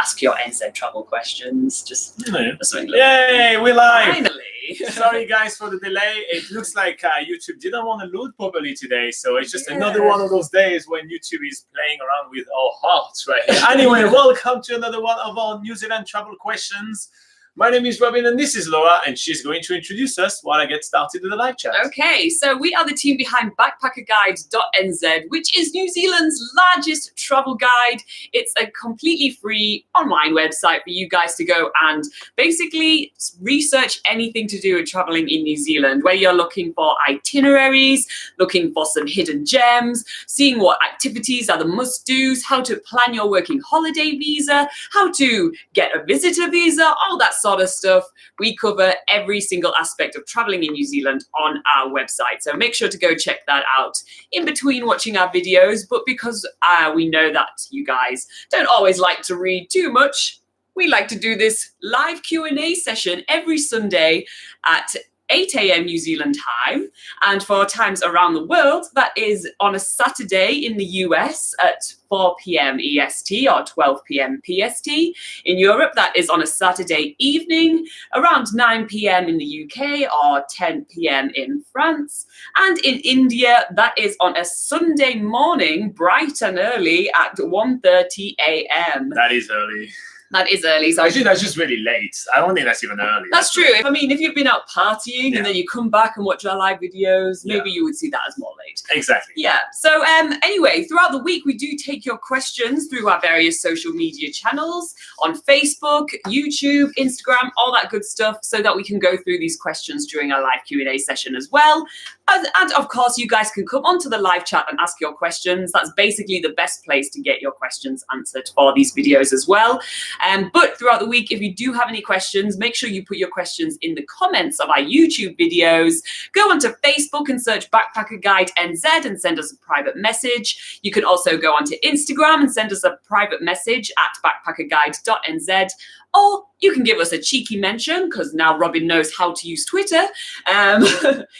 ask your NZ travel questions. Just something. Yay, we're live! Finally. Sorry guys for the delay. It looks like YouTube didn't want to load properly today, so it's just another one of those days when YouTube is playing around with our hearts right here. Anyway, welcome to another one of our New Zealand travel questions. My name is Robin and this is Laura, and she's going to introduce us while I get started with the live chat. Okay, so we are the team behind BackpackerGuide.NZ, which is New Zealand's largest travel guide. It's a completely free online website for you guys to go and basically research anything to do with traveling in New Zealand, where you're looking for itineraries, looking for some hidden gems, seeing what activities are the must-dos, how to plan your working holiday visa, how to get a visitor visa, all that sort of stuff. We cover every single aspect of traveling in New Zealand on our website. So make sure to go check that out in between watching our videos. But because we know that you guys don't always like to read too much, we like to do this live Q&A session every Sunday at 8 a.m. New Zealand time, and for times around the world, that is on a Saturday in the US at 4 p.m. EST or 12 p.m. PST. In Europe, that is on a Saturday evening around 9 p.m. in the UK or 10 p.m. in France. And in India, that is on a Sunday morning, bright and early at 1:30 a.m. That is early. That is early. So actually, that's just really late. I don't think that's even early. That's true. I mean, if you've been out partying and then you come back and watch our live videos, maybe you would see that as more late. Exactly. Yeah. So anyway, throughout the week, we do take your questions through our various social media channels on Facebook, YouTube, Instagram, all that good stuff, so that we can go through these questions during our live Q&A session as well. And of course, you guys can come onto the live chat and ask your questions. That's basically the best place to get your questions answered for these videos as well. But throughout the week, if you do have any questions, make sure you put your questions in the comments of our YouTube videos. Go onto Facebook and search Backpacker Guide NZ and send us a private message. You can also go onto Instagram and send us a private message at BackpackerGuide.NZ. Or you can give us a cheeky mention, because now Robin knows how to use Twitter.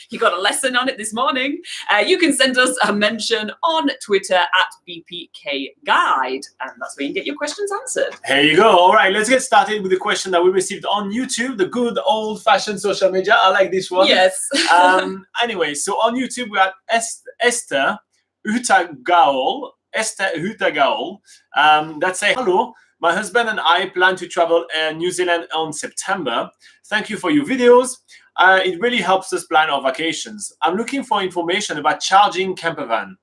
He got a lesson on it this morning. You can send us a mention on Twitter at BPKGuide, and that's where you can get your questions answered. Here you go. All right, let's get started with the question that we received on YouTube, the good old-fashioned social media. I like this one. Yes. Anyway, so on YouTube, we have Esther Hutagaol. That say, hello. My husband and I plan to travel New Zealand on September. Thank you for your videos. It really helps us plan our vacations. I'm looking for information about charging campervan.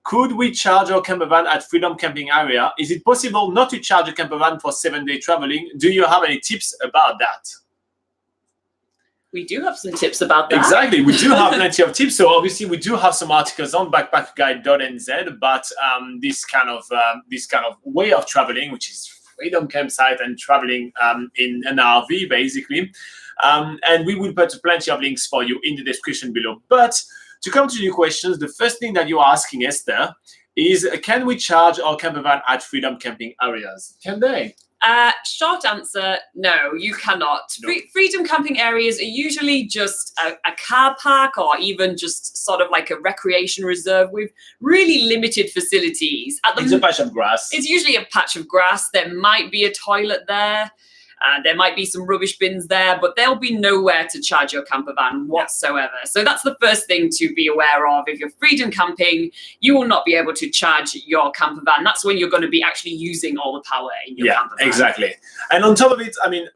Could we charge our campervan at Freedom Camping Area? Is it possible not to charge a campervan for 7-day traveling? Do you have any tips about that? We do have some tips about that. Exactly, we do have plenty of tips. So obviously, we do have some articles on BackpackerGuide.NZ, but this kind of way of traveling, which is freedom campsite and traveling in an RV, basically. And we will put plenty of links for you in the description below. But to come to your questions, the first thing that you're asking, Esther, is can we charge our campervan at Freedom Camping Areas? Can they? Short answer, no, you cannot. No. Freedom camping areas are usually just a car park or even just sort of like a recreation reserve with really limited facilities. It's a patch of grass. It's usually a patch of grass. There might be a toilet there. There might be some rubbish bins there, but there'll be nowhere to charge your campervan whatsoever. So that's the first thing to be aware of. If you're freedom camping, you will not be able to charge your campervan. That's when you're going to be actually using all the power in your campervan. Yeah, exactly. And on top of it, I mean,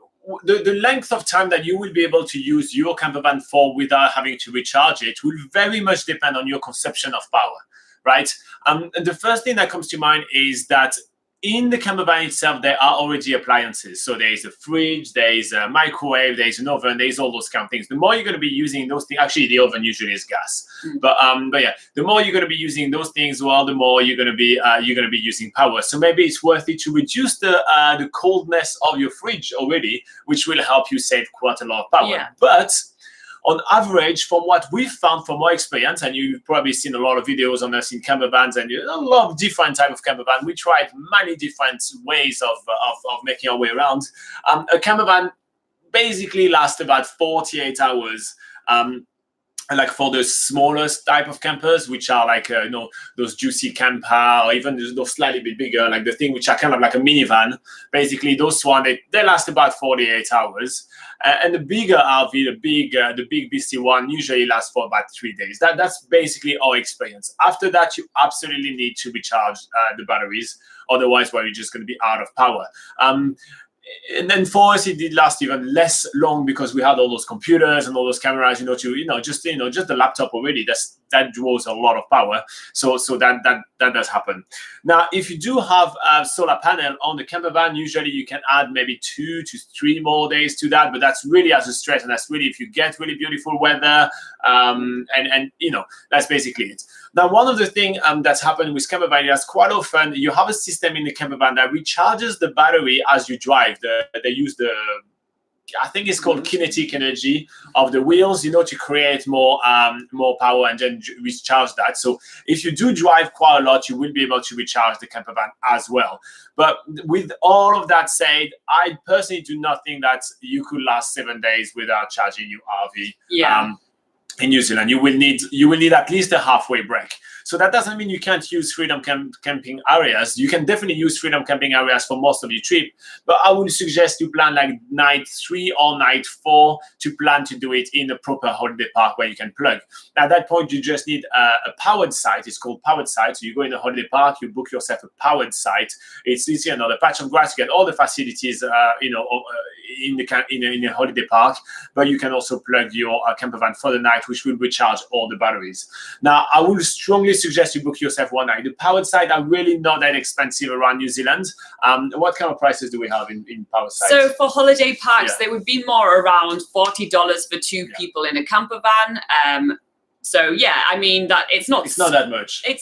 the length of time that you will be able to use your campervan for without having to recharge it will very much depend on your conception of power, right? And the first thing that comes to mind is that in the campervan itself, there are already appliances. So there is a fridge, there is a microwave, there is an oven, there is all those kind of things. The more you're going to be using those things, actually the oven usually is gas. But yeah, the more you're going to be using those things, well, the more you're going to be using power. So maybe it's worth it to reduce the coldness of your fridge already, which will help you save quite a lot of power. Yeah. But on average, from what we've found from our experience, and you've probably seen a lot of videos on us in campervans and a lot of different type of campervan. We tried many different ways of making our way around. A campervan basically lasts about 48 hours like for the smallest type of campers, which are like those juicy camper, or even those slightly bit bigger, like the thing which are kind of like a minivan. Basically, those one they last about 48 hours, and the bigger RV, the big beastie one, usually lasts for about 3 days. That's basically our experience. After that, you absolutely need to recharge the batteries, otherwise, well, you're just going to be out of power. And then for us, it did last even less long because we had all those computers and all those cameras, just the laptop already. That draws a lot of power. So that does happen. Now, if you do have a solar panel on the campervan, usually you can add maybe 2 to 3 more days to that. But that's really as a stretch, and that's really if you get really beautiful weather. And that's basically it. Now, one of the things that's happened with campervan is quite often you have a system in the campervan that recharges the battery as you drive. They use I think it's called kinetic energy of the wheels, to create more power and then recharge that. So if you do drive quite a lot, you will be able to recharge the campervan as well. But with all of that said, I personally do not think that you could last 7 days without charging your RV. Yeah. In New Zealand, you will need at least a halfway break. So that doesn't mean you can't use freedom camping areas. You can definitely use freedom camping areas for most of your trip, but I would suggest you plan like night 3 or night 4 to plan to do it in a proper holiday park where you can plug. At that point, you just need a powered site. It's called powered site. So you go in a holiday park, you book yourself a powered site. It's another patch of grass. You get all the facilities, in a holiday park, but you can also plug your campervan for the night, which will recharge all the batteries. Now, I will strongly suggest you book yourself one night. The powered site are really not that expensive around New Zealand. What kind of prices do we have in powered sites? So for holiday parks, they would be more around $40 for 2 people in a campervan. So yeah, I mean that it's not that much. It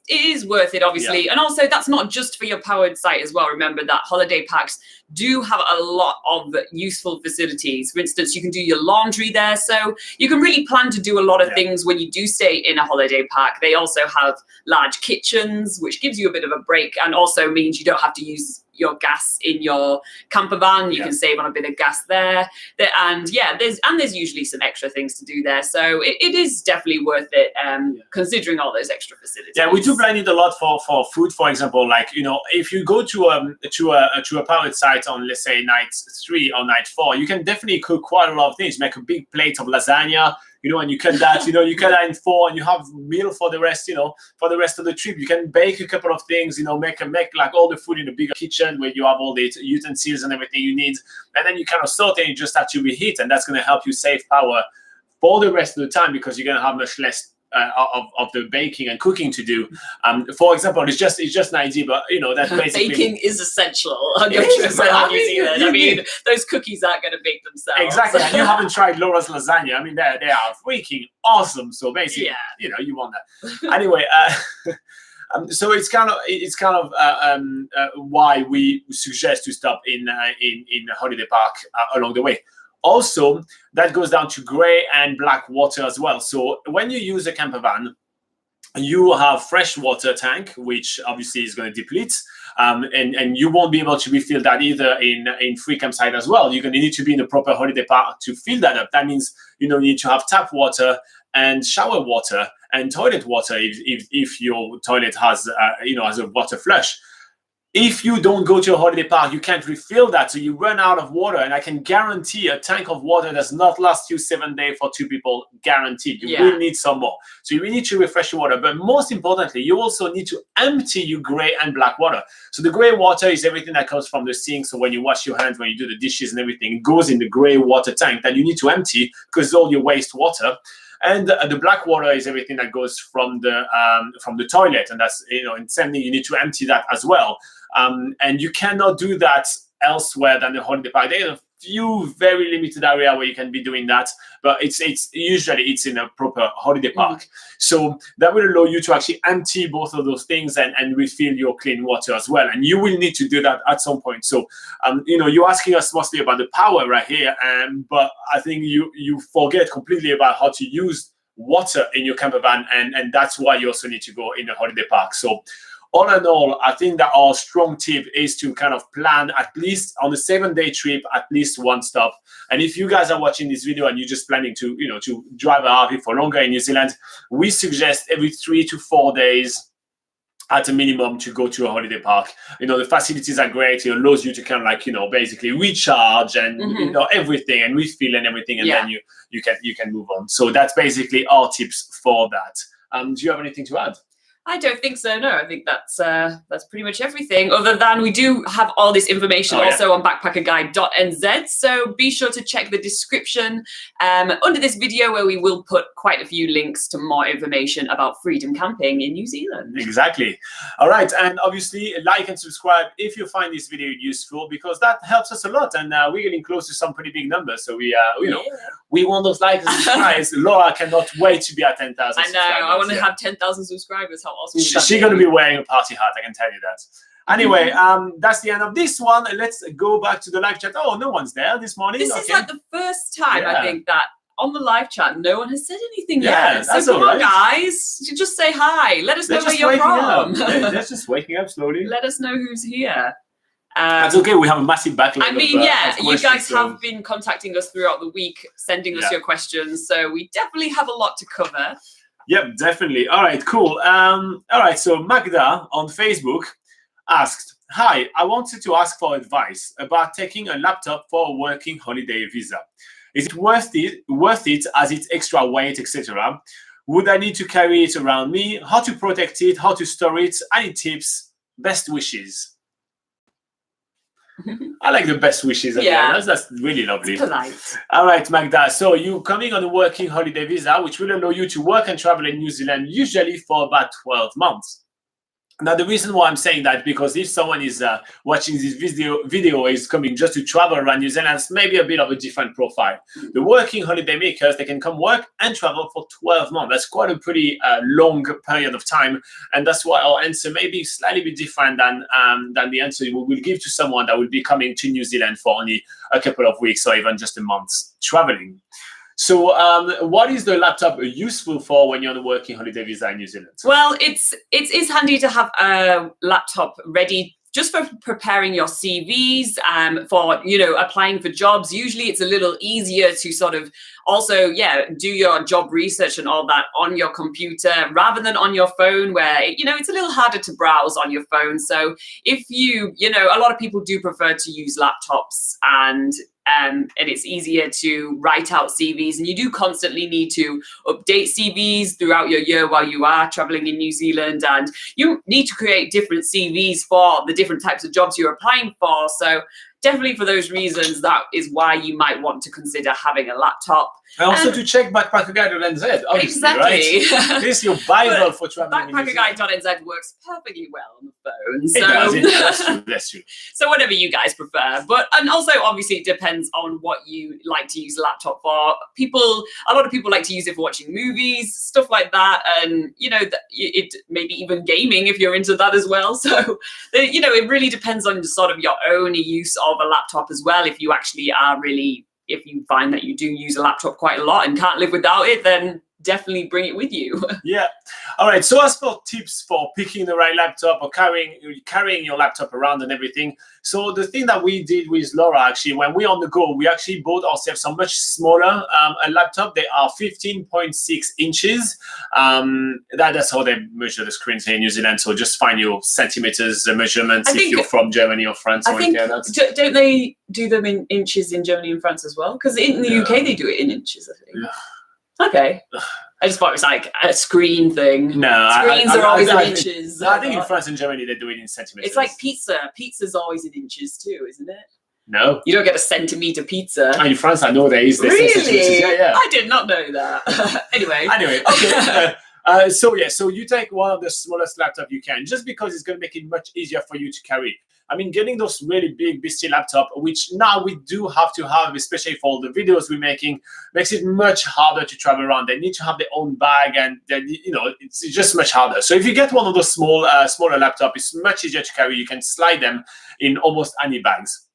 is worth it, obviously. And also that's not just for your powered site as well. Remember that holiday parks do have a lot of useful facilities. For instance, you can do your laundry there. So you can really plan to do a lot of things when you do stay in a holiday park. They also have large kitchens, which gives you a bit of a break and also means you don't have to use your gas in your campervan. You can save on a bit of gas there. There's usually some extra things to do there. So it is definitely worth it, considering all those extra facilities. Yeah, we do plan it a lot for food, for example. Like, if you go to a powered site on, let's say, night 3 or night 4, you can definitely cook quite a lot of things. Make a big plate of lasagna, and you cut that, you cut that in 4 and you have meal for the rest, for the rest of the trip. You can bake a couple of things, make like all the food in a bigger kitchen where you have all the utensils and everything you need. And then you kind of saute and just have to reheat. And that's going to help you save power for the rest of the time because you're going to have much less of the baking and cooking to do. For example, it's just an idea, but that's basically baking is essential on your trip around New Zealand. I mean, those cookies aren't going to bake themselves. Exactly, and you haven't tried Laura's lasagna. I mean, they are freaking awesome. So basically, you want that anyway. So it's kind of why we suggest to stop in a holiday park along the way. Also, that goes down to grey and black water as well. So when you use a campervan, you have fresh water tank, which obviously is going to deplete, and you won't be able to refill that either in free campsite as well. You're going to need to be in a proper holiday park to fill that up. That means you need to have tap water and shower water and toilet water if your toilet has a water flush. If you don't go to a holiday park, you can't refill that, so you run out of water. And I can guarantee a tank of water does not last you 7 days for 2 people, guaranteed. You will need some more. So you need to refresh your water. But most importantly, you also need to empty your grey and black water. So the grey water is everything that comes from the sink. So when you wash your hands, when you do the dishes and everything, it goes in the grey water tank that you need to empty because it's all your waste water. And the black water is everything that goes from the toilet, and that's and same thing. You need to empty that as well, and you cannot do that elsewhere than the holiday park. There are a few very limited area where you can be doing that, but it's usually in a proper holiday park. So that will allow you to actually empty both of those things and refill your clean water as well. And you will need to do that at some point. So you're asking us mostly about the power right here, but I think you forget completely about how to use water in your campervan, and that's why you also need to go in a holiday park. So all in all, I think that our strong tip is to kind of plan at least on a 7-day trip, at least one stop. And if you guys are watching this video and you're just planning to, to drive an RV for longer in New Zealand, we suggest every 3 to 4 days at a minimum to go to a holiday park. The facilities are great. It allows you to kind of like, basically recharge and, everything and refill and everything. And then you can move on. So that's basically our tips for that. Do you have anything to add? I don't think so. No, I think that's pretty much everything. Other than we do have all this information also on BackpackerGuide.NZ. So be sure to check the description under this video, where we will put quite a few links to more information about freedom camping in New Zealand. Exactly. All right, and obviously like and subscribe if you find this video useful, because that helps us a lot, and we're getting close to some pretty big numbers. So we want those likes and subscribes. Laura cannot wait to be at 10,000. I know. I want to have 10,000 subscribers. How awesome! She's going to be wearing a party hat, I can tell you that. Anyway, that's the end of this one. Let's go back to the live chat. Oh, no one's there this morning. This is like the first time, I think, that on the live chat no one has said anything yet. That's so all come right. on, guys. Just say hi. Let us know where you're from. They're just waking up slowly. Let us know who's here. That's okay. We have a massive backlog. I mean, you guys have been contacting us throughout the week, sending us your questions. So we definitely have a lot to cover. Yep, definitely. All right, cool. All right, so Magda on Facebook asked, "Hi, I wanted to ask for advice about taking a laptop for a working holiday visa. Is it worth it as it's extra weight, etc.? Would I need to carry it around me? How to protect it? How to store it? Any tips? Best wishes." I like the best wishes. That's really lovely. It's polite. All right, Magda. So you're coming on a working holiday visa, which will allow you to work and travel in New Zealand, usually for about 12 months. Now, the reason why I'm saying that, because if someone is watching this video is coming just to travel around New Zealand, it's maybe a bit of a different profile. The working holiday makers, they can come work and travel for 12 months. That's quite a pretty long period of time. And that's why our answer may be slightly bit different than the answer we will give to someone that will be coming to New Zealand for only a couple of weeks or even just a month traveling. So what is the laptop useful for when you're on a working holiday visa in New Zealand? Well, it is handy to have a laptop ready just for preparing your CVs, for, applying for jobs. Usually it's a little easier to sort of also, do your job research and all that on your computer rather than on your phone, where, it's a little harder to browse on your phone. So if a lot of people do prefer to use laptops, and it's easier to write out CVs, and you do constantly need to update CVs throughout your year while you are traveling in New Zealand, and you need to create different CVs for the different types of jobs you're applying for. So definitely for those reasons, that is why you might want to consider having a laptop. And also to check BackpackerGuide.NZ, obviously, exactly. Right? This is your Bible for traveling. BackpackerGuide.NZ works perfectly well on the phone. So. It does. That's true. So whatever you guys prefer. And also, obviously, it depends on what you like to use a laptop for. A lot of people like to use it for watching movies, stuff like that. And, it maybe even gaming if you're into that as well. So, it really depends on sort of your own use of a laptop as well. If you actually are really, if you find that you do use a laptop quite a lot and can't live without it, then definitely bring it with you. Yeah. All right. So as for tips for picking the right laptop or carrying your laptop around and everything. So the thing that we did with Laura, actually, when we're on the go, we actually bought ourselves a much smaller a laptop. They are 15.6 inches. That's how they measure the screens here in New Zealand. So just find your centimeters measurements if you're from Germany or France or anything like that. Don't they do them in inches in Germany and France as well? Because in the UK, they do it in inches, I think. Yeah. Okay. I just thought it was like a screen thing. No, screens are always in inches. I think in France and Germany they do it in centimeters. It's like pizza. Pizza's always in inches too, isn't it? No. You don't get a centimeter pizza. In France, I know there is. Really? Yeah. I did not know that. Anyway, okay. So you take one of the smallest laptop you can, just because it's going to make it much easier for you to carry. I mean, getting those really big Busiest laptop, which now we do have to have, especially for all the videos we're making, makes it much harder to travel around. They need to have their own bag, and then, it's just much harder. So if you get one of those smaller laptop, it's much easier to carry. You can slide them in almost any bags.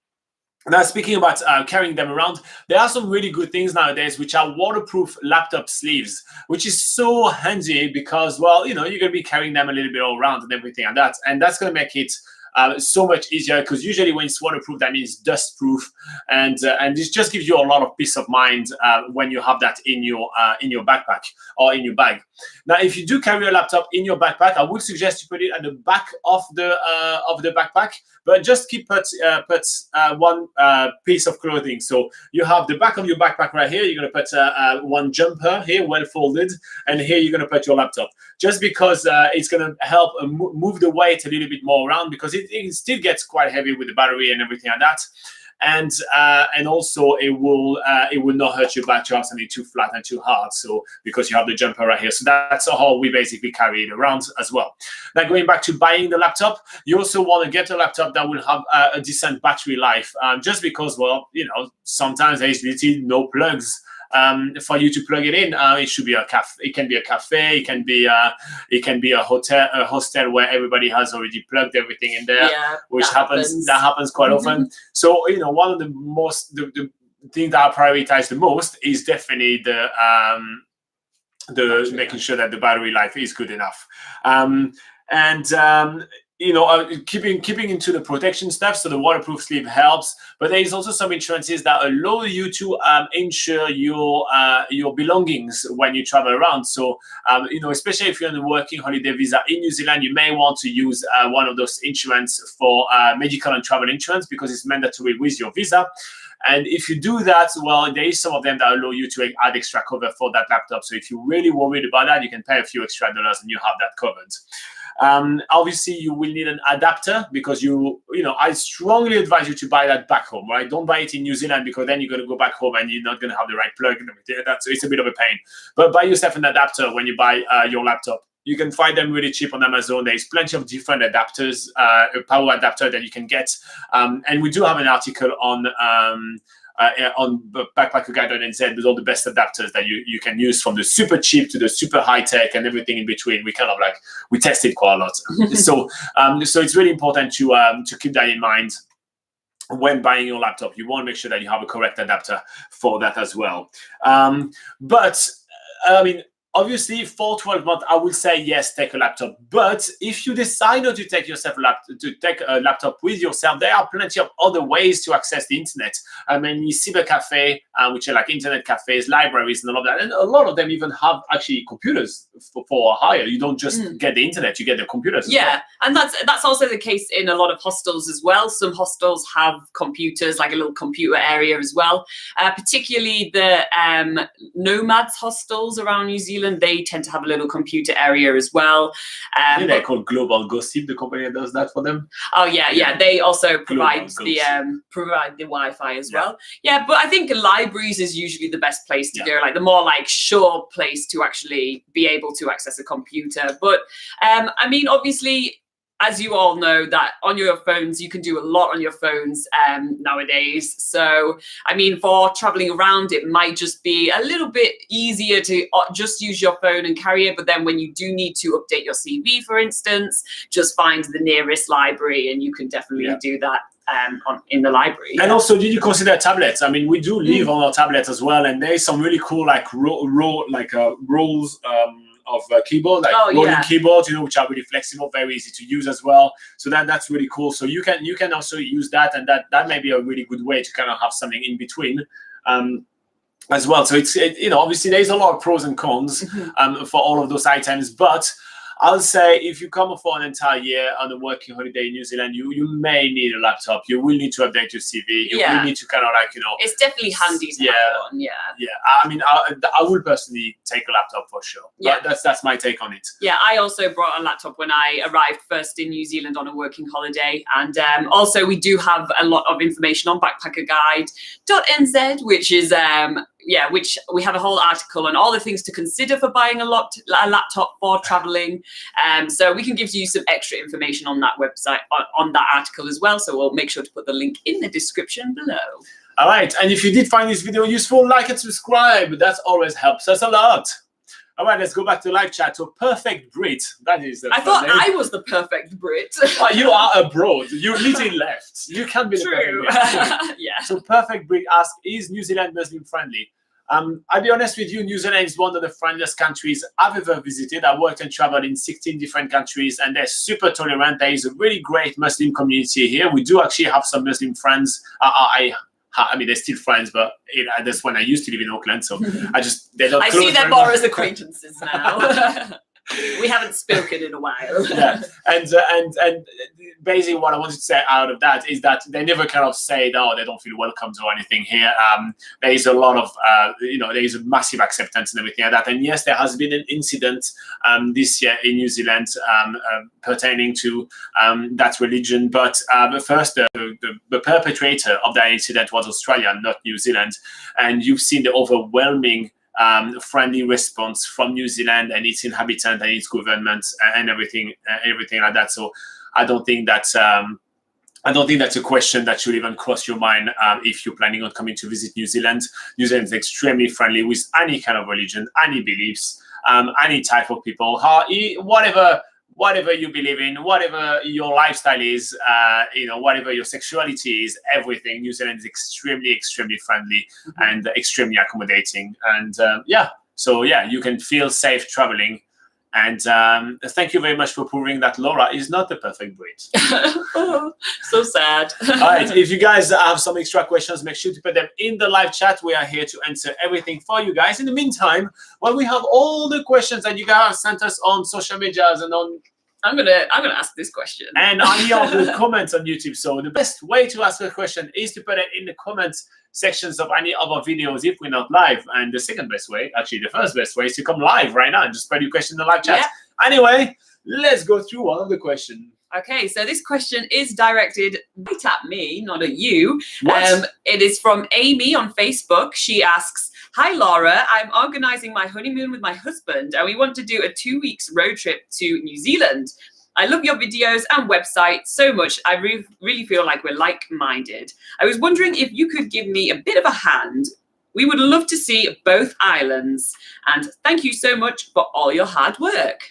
Now, speaking about carrying them around, there are some really good things nowadays, which are waterproof laptop sleeves, which is so handy because, well, you're going to be carrying them a little bit all around and everything like that. And that's going to make it so much easier, because usually when it's waterproof, that means dust proof, and this just gives you a lot of peace of mind when you have that in your backpack or in your bag. Now, if you do carry a laptop in your backpack, I would suggest you put it at the back of the backpack, but just keep put one piece of clothing. So you have the back of your backpack right here. You're going to put one jumper here, well folded, and here you're going to put your laptop, just because it's going to help move the weight a little bit more around, because it still gets quite heavy with the battery and everything like that. And also it will not hurt your back to have something too flat and too hard, so because you have the jumper right here. So that's how we basically carry it around as well. Now, going back to buying the laptop, you also want to get a laptop that will have a decent battery life, just because, well, sometimes there's literally no plugs for you to plug it in. It should be a cafe. It can be a cafe. It can be a hotel, where everybody has already plugged everything in there, which happens quite often. So one of the thing that I prioritize the most is definitely the making sure that the battery life is good enough. Keeping into the protection stuff, so the waterproof sleeve helps, but there is also some insurances that allow you to insure your belongings when you travel around. So, especially if you're on a working holiday visa in New Zealand, you may want to use one of those insurance for medical and travel insurance, because it's mandatory with your visa. And if you do that, well, there is some of them that allow you to add extra cover for that laptop. So if you're really worried about that, you can pay a few extra dollars and you have that covered. Obviously, you will need an adapter, because I strongly advise you to buy that back home, right? Don't buy it in New Zealand, because then you're going to go back home and you're not going to have the right plug and everything. It's a bit of a pain. But buy yourself an adapter when you buy your laptop. You can find them really cheap on Amazon. There's plenty of different adapters, a power adapter that you can get. And we do have an article on BackpackerGuide.NZ with all the best adapters that you can use, from the super cheap to the super high tech and everything in between. We tested quite a lot. So it's really important to keep that in mind when buying your laptop. You want to make sure that you have a correct adapter for that as well. Obviously, for 12 months, I would say yes, take a laptop. But if you decide not to take a laptop with yourself, there are plenty of other ways to access the internet. Cybercafe, which are like internet cafes, libraries, and all of that. And a lot of them even have actually computers for hire. You don't just get the internet; you get the computers. Yeah, and that's also the case in a lot of hostels as well. Some hostels have computers, like a little computer area as well. Particularly the nomads hostels around New Zealand. They tend to have a little computer area as well. I think they're called Global Gossip, the company that does that for them. Oh yeah. They also provide the Wi-Fi as well. Yeah, but I think libraries is usually the best place to go, like the more sure place to actually be able to access a computer. But obviously, as you all know, that on your phones, you can do a lot on your phones nowadays. So, for traveling around, it might just be a little bit easier to just use your phone and carry it. But then when you do need to update your CV, for instance, just find the nearest library, and you can definitely do that in the library. And also, did you consider tablets? We do live on our tablet as well, and there's some really cool rolls of keyboard, rolling keyboards, which are really flexible, very easy to use as well. So that's really cool. So you can also use that, and that may be a really good way to kind of have something in between as well. So it's obviously there's a lot of pros and cons for all of those items, but I'll say if you come for an entire year on a working holiday in New Zealand, you may need a laptop. You will need to update your CV. You will need to kind of It's definitely handy to have one. Yeah. I would personally take a laptop for sure. Yeah. But that's my take on it. Yeah, I also brought a laptop when I arrived first in New Zealand on a working holiday, and also we do have a lot of information on BackpackerGuide.NZ, which is which we have a whole article on all the things to consider for buying a laptop for traveling. So we can give you some extra information on that website, on that article as well. So we'll make sure to put the link in the description below. All right. And if you did find this video useful, like and subscribe. That always helps us a lot. All right, let's go back to live chat. So perfect Brit. That is. I thought I was the perfect Brit. Oh, you are abroad. You're literally left. You can't be the True. perfect Brit. Yeah. So perfect Brit asks, is New Zealand Muslim friendly? I'll be honest with you, New Zealand is one of the friendliest countries I've ever visited. I worked and traveled in 16 different countries, and they're super tolerant. There is a really great Muslim community here. We do actually have some Muslim friends. I mean, they're still friends, but that's when I used to live in Auckland, so they're not I close see them very more much. as acquaintances now. We haven't spoken in a while. Yeah, and basically what I wanted to say out of that is that they never kind of say, no, they don't feel welcome or anything here. There is a lot of, there is a massive acceptance and everything like that. And yes, there has been an incident this year in New Zealand pertaining to that religion. But first, the perpetrator of that incident was Australia, not New Zealand. And you've seen the overwhelming friendly response from New Zealand and its inhabitants and its government and everything like that. So I don't think that's a question that should even cross your mind if you're planning on coming to visit New Zealand. New Zealand is extremely friendly with any kind of religion, any beliefs, any type of people, whatever you believe in, whatever your lifestyle is, whatever your sexuality is, everything. New Zealand is extremely, extremely friendly and extremely accommodating. And you can feel safe traveling. And thank you very much for proving that Laura is not the perfect Brit. Oh, so sad. All right, if you guys have some extra questions, make sure to put them in the live chat. We are here to answer everything for you guys. In the meantime, we have all the questions that you guys sent us on social medias and on. I'm gonna ask this question. And any of the comments on YouTube. So the best way to ask a question is to put it in the comments sections of any of our videos if we're not live. And the second best way, actually the first best way, is to come live right now and just put your question in the live chat. Yeah. Anyway, let's go through one of the questions. Okay, so this question is directed right at me, not at you. What? It is from Amy on Facebook. She asks, "Hi Laura, I'm organising my honeymoon with my husband and we want to do a 2 weeks road trip to New Zealand. I love your videos and website so much. I really feel like we're like-minded. I was wondering if you could give me a bit of a hand. We would love to see both islands. And thank you so much for all your hard work."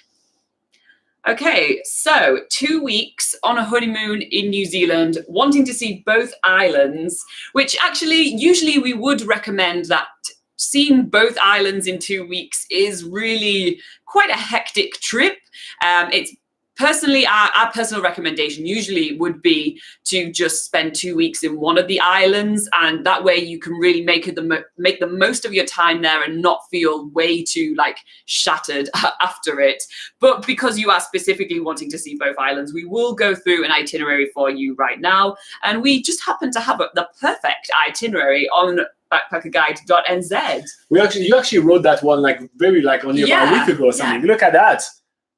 Okay, so 2 weeks on a honeymoon in New Zealand, wanting to see both islands, which actually usually we would recommend that seeing both islands in 2 weeks is really quite a hectic trip. It's personally, our personal recommendation usually would be to just spend 2 weeks in one of the islands, and that way you can really make the most of your time there and not feel way too shattered after it. But because you are specifically wanting to see both islands, we will go through an itinerary for you right now, and we just happen to have the perfect itinerary on BackpackerGuide.NZ. You actually wrote that one only about a week ago or something. Yeah.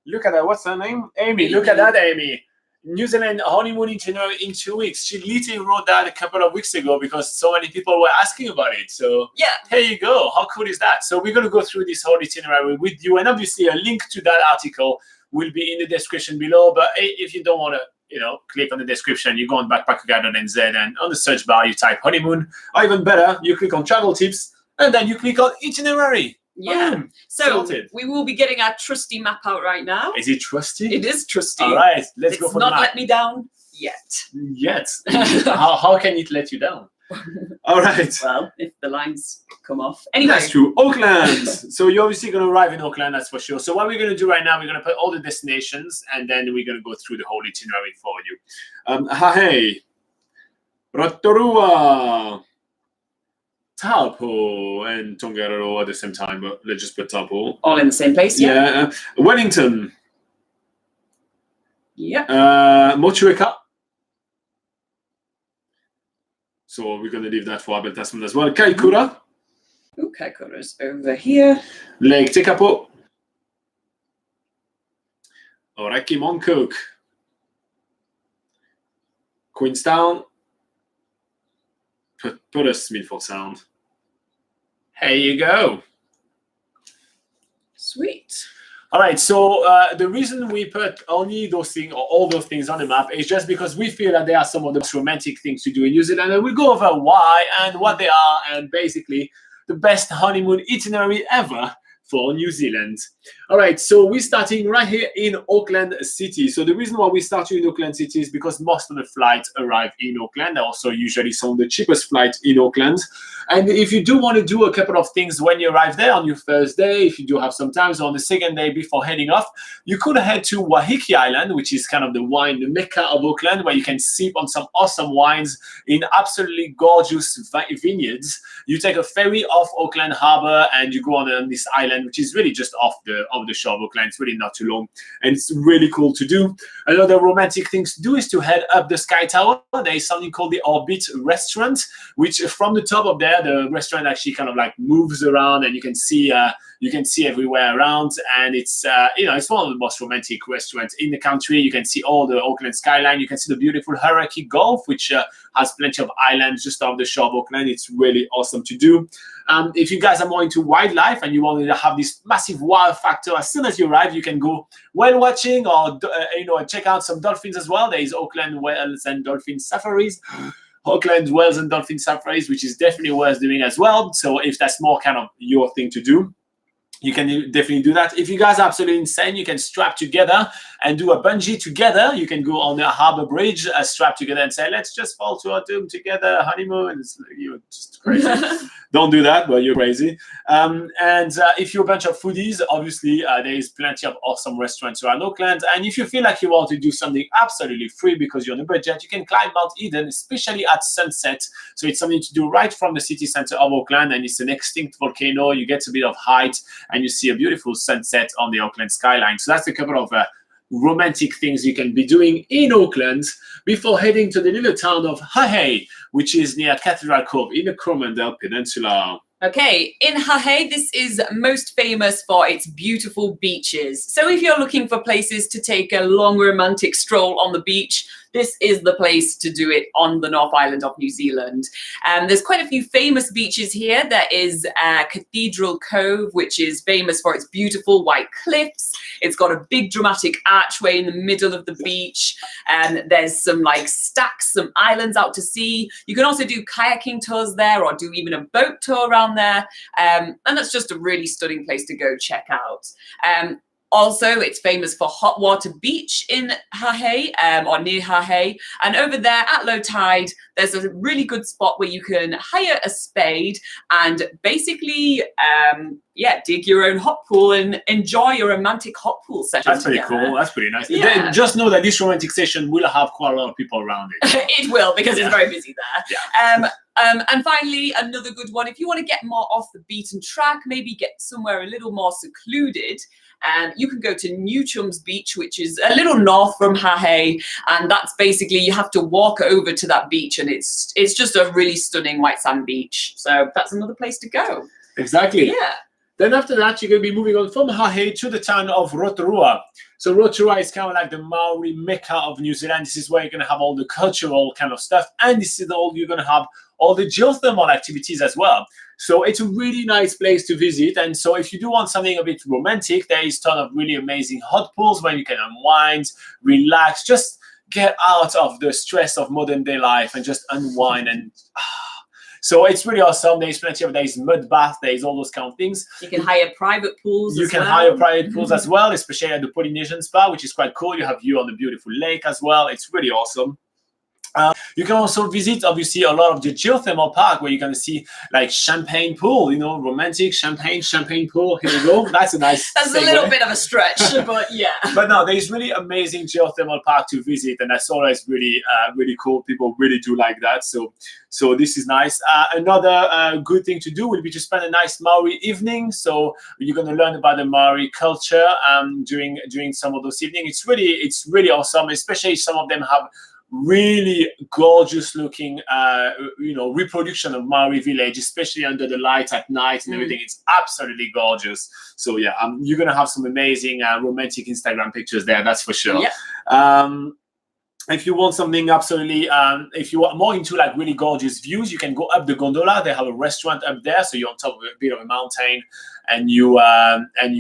Look at that. What's her name? Amy. Look at that, Amy. New Zealand honeymoon itinerary in 2 weeks. She literally wrote that a couple of weeks ago because so many people were asking about it. So yeah, here you go. How cool is that? So we're going to go through this whole itinerary with you. And obviously a link to that article will be in the description below. But if you don't want to, click on the description, you go on BackpackerGuide.NZ and on the search bar, you type honeymoon. Or even better, you click on travel tips and then you click on itinerary. Yeah, so we will be getting our trusty map out right now. Is it trusty? It is trusty. All right, let's go for the map. It's not let me down yet. Yet? How can it let you down? All right. Well, if the lines come off. Anyway. That's true. Auckland. So you're obviously going to arrive in Auckland, that's for sure. So what we're going to do right now, we're going to put all the destinations and then we're going to go through the whole itinerary for you. Hey, Rotorua, Tekapo and Tongariro at the same time, but let's just put Tekapo. All in the same place, yeah. Wellington. Yeah. Motueka. So we're going to leave that for Abel Tasman as well. Kaikoura. Oh, Kaikoura's over here. Lake Tekapo. Oraki Moncook. Queenstown. Put us Milford Sound. Here you go. Sweet. All right, so the reason we put only those things or all those things on the map is just because we feel that there are some of the most romantic things to do in New Zealand, and we'll go over why and what they are, and basically the best honeymoon itinerary ever for New Zealand. All right, so we're starting right here in Auckland City. So the reason why we start in Auckland City is because most of the flights arrive in Auckland. Also, usually some of the cheapest flights in Auckland. And if you do want to do a couple of things when you arrive there on your first day, if you do have some time, so on the second day before heading off, you could head to Waiheke Island, which is kind of the mecca of Auckland, where you can sip on some awesome wines in absolutely gorgeous vineyards. You take a ferry off Auckland Harbour and you go on this island, which is really just off the shore of Auckland. It's really not too long, and it's really cool to do. Another romantic thing to do is to head up the Sky Tower. There is something called the Orbit Restaurant, which from the top of there, the restaurant actually kind of like moves around, and you can see everywhere around. And it's it's one of the most romantic restaurants in the country. You can see all the Auckland skyline. You can see the beautiful Hauraki Gulf, which has plenty of islands just off the shore of Auckland. It's really awesome to do. If you guys are more into wildlife and you want to have this massive wow factor, as soon as you arrive, you can go whale watching or check out some dolphins as well. There is Auckland Whales and Dolphin Safaris. Auckland Whales and Dolphin Safaris, which is definitely worth doing as well. So if that's more kind of your thing to do, you can definitely do that. If you guys are absolutely insane, you can strap together and do a bungee together. You can go on the harbour bridge, strap together and say, let's just fall to our doom together, honeymoon. You're just crazy. Don't do that, but you're crazy. And if you're a bunch of foodies, obviously there is plenty of awesome restaurants around Auckland. And if you feel like you want to do something absolutely free because you're on a budget, you can climb Mount Eden, especially at sunset. So it's something to do right from the city centre of Auckland, and it's an extinct volcano. You get a bit of height, and you see a beautiful sunset on the Auckland skyline. So that's a couple of romantic things you can be doing in Auckland before heading to the little town of Hahei, which is near Cathedral Cove in the Coromandel Peninsula. Okay, in Hahei, this is most famous for its beautiful beaches. So if you're looking for places to take a long romantic stroll on the beach, this is the place to do it on the North Island of New Zealand. There's quite a few famous beaches here. There is Cathedral Cove, which is famous for its beautiful white cliffs. It's got a big dramatic archway in the middle of the beach. And there's some stacks, some islands out to sea. You can also do kayaking tours there, or do even a boat tour around there. And that's just a really stunning place to go check out. Also, it's famous for Hot Water Beach in Hahei, or near Hahei. And over there at low tide, there's a really good spot where you can hire a spade and basically, dig your own hot pool and enjoy your romantic hot pool session. That's pretty cool. That's pretty nice. Yeah. Just know that this romantic session will have quite a lot of people around it. It will, because it's very busy there. Yeah. And finally, another good one, if you want to get more off the beaten track, maybe get somewhere a little more secluded, you can go to New Chums Beach, which is a little north from Hahei, and that's basically, you have to walk over to that beach, and it's just a really stunning white sand beach. So that's another place to go. Exactly. Yeah. Then after that, you're going to be moving on from Hahei to the town of Rotorua. So Rotorua is kind of like the Maori mecca of New Zealand. This is where you're going to have all the cultural kind of stuff, and this is all you're going to have all the geothermal activities as well. So it's a really nice place to visit. And so if you do want something a bit romantic, there is a ton of really amazing hot pools where you can unwind, relax, just get out of the stress of modern day life and just unwind. And so it's really awesome. There's plenty of, there's mud bath, there's all those kind of things. You can hire private pools. You can hire private pools as well, especially at the Polynesian Spa, which is quite cool. You have view on the beautiful lake as well. It's really awesome. You can also visit, obviously, a lot of the geothermal park where you're going to see champagne pool, romantic champagne pool. Here we go. That's a nice That's segue. A little bit of a stretch, but yeah. But no, there's really amazing geothermal park to visit, and that's always really, really cool. People really do like that. So this is nice. Another good thing to do will be to spend a nice Maori evening. So you're going to learn about the Maori culture during some of those evenings. It's really awesome, especially some of them have really gorgeous looking reproduction of Maori village, especially under the lights at night and everything. It's absolutely gorgeous. So yeah, you're gonna have some amazing romantic Instagram pictures there, that's for sure. Yeah. If you want something absolutely, if you are more into like really gorgeous views, you can go up the gondola. They have a restaurant up there, so you're on top of a bit of a mountain, and you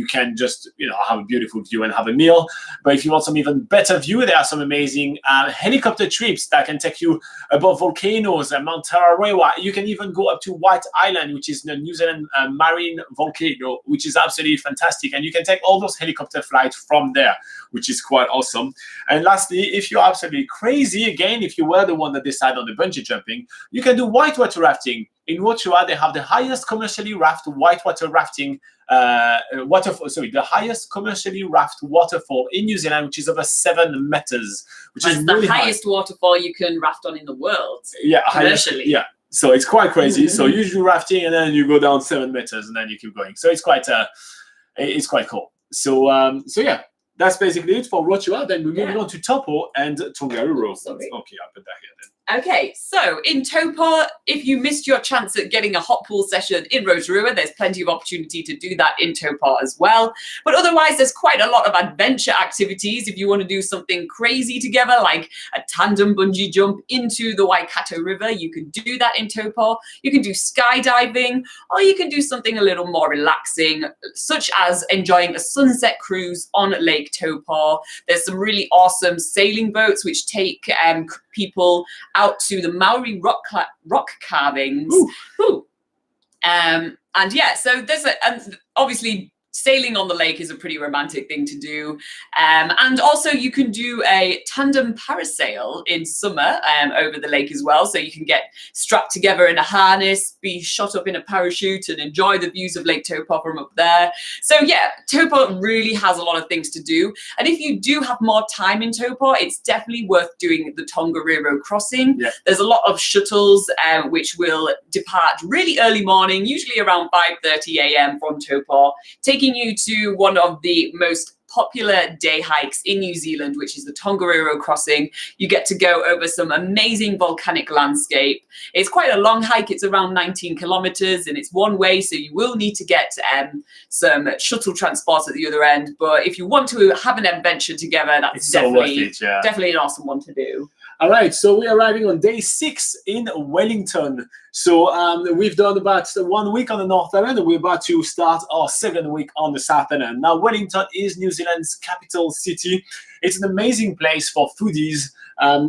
can just have a beautiful view and have a meal. But if you want some even better view, there are some amazing helicopter trips that can take you above volcanoes and Mount Tongariro. You can even go up to White Island, which is the New Zealand marine volcano, which is absolutely fantastic, and you can take all those helicopter flights from there, which is quite awesome. And lastly, if you're absolutely crazy, again, if you were the one that decided on the bungee jumping, you can do whitewater rafting. In Rotorua, they have the highest commercially raft whitewater rafting the highest commercially raft waterfall in New Zealand, which is over 7 meters, which is really the highest waterfall you can raft on in the world. Yeah, commercially. So it's quite crazy. So you do rafting, and then you go down 7 meters, and then you keep going. So it's quite cool. So yeah. That's basically it for Rotorua. Then we're moving on to Tekapo and Tongariro. Okay, I'll put that here then. Okay, so in Tekapo, if you missed your chance at getting a hot pool session in Rotorua, there's plenty of opportunity to do that in Tekapo as well. But otherwise, there's quite a lot of adventure activities. If you want to do something crazy together, like a tandem bungee jump into the Waikato River, you can do that in Tekapo. You can do skydiving, or you can do something a little more relaxing, such as enjoying a sunset cruise on Lake Tekapo. There's some really awesome sailing boats which take people out to the Maori rock carvings. And yeah, so there's and obviously sailing on the lake is a pretty romantic thing to do. And also you can do a tandem parasail in summer over the lake as well. So you can get strapped together in a harness, be shot up in a parachute, and enjoy the views of Lake Tekapo from up there. So yeah, Tekapo really has a lot of things to do. And if you do have more time in Tekapo, it's definitely worth doing the Tongariro Crossing. Yeah. There's a lot of shuttles which will depart really early morning, usually around 5:30 a.m. from Tekapo, taking you to one of the most popular day hikes in New Zealand, which is the Tongariro Crossing. You get to go over some amazing volcanic landscape. It's quite a long hike. It's around 19 kilometers and it's one way, so you will need to get some shuttle transport at the other end. But if you want to have an adventure together, that's definitely an awesome one to do. All right, so we're arriving on day 6 in Wellington. So we've done about 1 week on the North Island, and we're about to start our 2nd week on the South Island. Now, Wellington is New Zealand's capital city. It's an amazing place for foodies.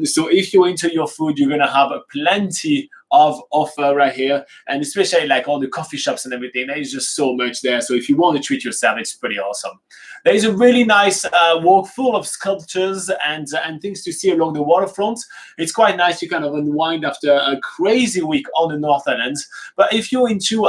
So if you're into your food, you're gonna have plenty of offer right here, and especially like all the coffee shops and everything. There is just so much there. So if you want to treat yourself, it's pretty awesome. There is a really nice walk full of sculptures and things to see along the waterfront. It's quite nice to kind of unwind after a crazy week on the North Island. But if you're into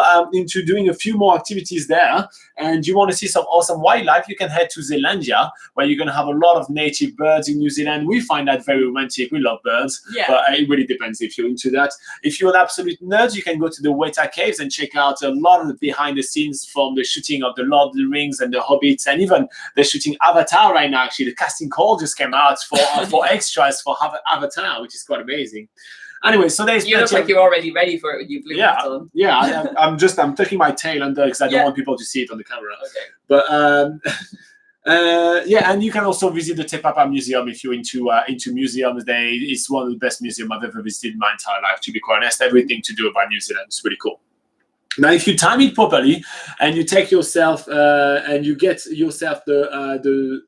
doing a few more activities there and you want to see some awesome wildlife, you can head to Zealandia, where you're going to have a lot of native birds in New Zealand. We find that very romantic. We love birds, but it really depends if you're into that. If you're an absolute nerd, you can go to the Weta Caves and check out a lot of the behind the scenes from the shooting of the Lord of the Rings and the Hobbits, and even they're shooting Avatar right now. Actually, the casting call just came out for extras for Avatar, which is quite amazing. Anyway, so there's you look like you're already ready for it with your blue hat on. Yeah, I'm tucking my tail under because I don't want people to see it on the camera. Okay. But yeah, and you can also visit the Te Papa Museum if you're into museums. It's one of the best museums I've ever visited in my entire life, to be quite honest. Everything to do about New Zealand. It's really cool. Now, if you time it properly and you take yourself and you get yourself the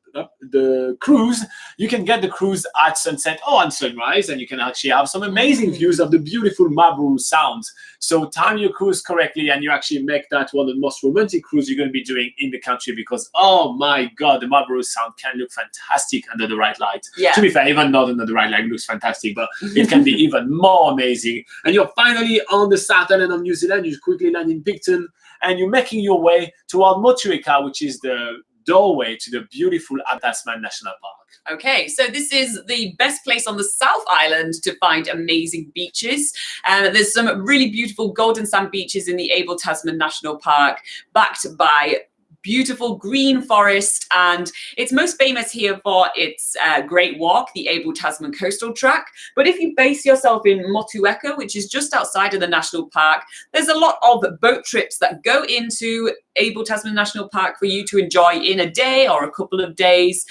cruise, you can get the cruise at sunset or at sunrise, and you can actually have some amazing views of the beautiful Marlborough Sounds. So time your cruise correctly and you actually make that one of the most romantic cruise you're going to be doing in the country, because oh my god, the Marlborough Sound can look fantastic under the right light. To be fair, even not under the right light, it looks fantastic, but it can be even more amazing. And you're finally on the South Island of New Zealand. You quickly land in Picton and you're making your way toward Motueka, which is the doorway to the beautiful Tasman National Park. Okay, so this is the best place on the South Island to find amazing beaches. There's some really beautiful golden sand beaches in the Abel Tasman National Park, backed by beautiful green forest, and it's most famous here for its great walk, the Abel Tasman Coastal Track. But if you base yourself in Motueka, which is just outside of the national park, there's a lot of boat trips that go into Abel Tasman National Park for you to enjoy in a day or a couple of days.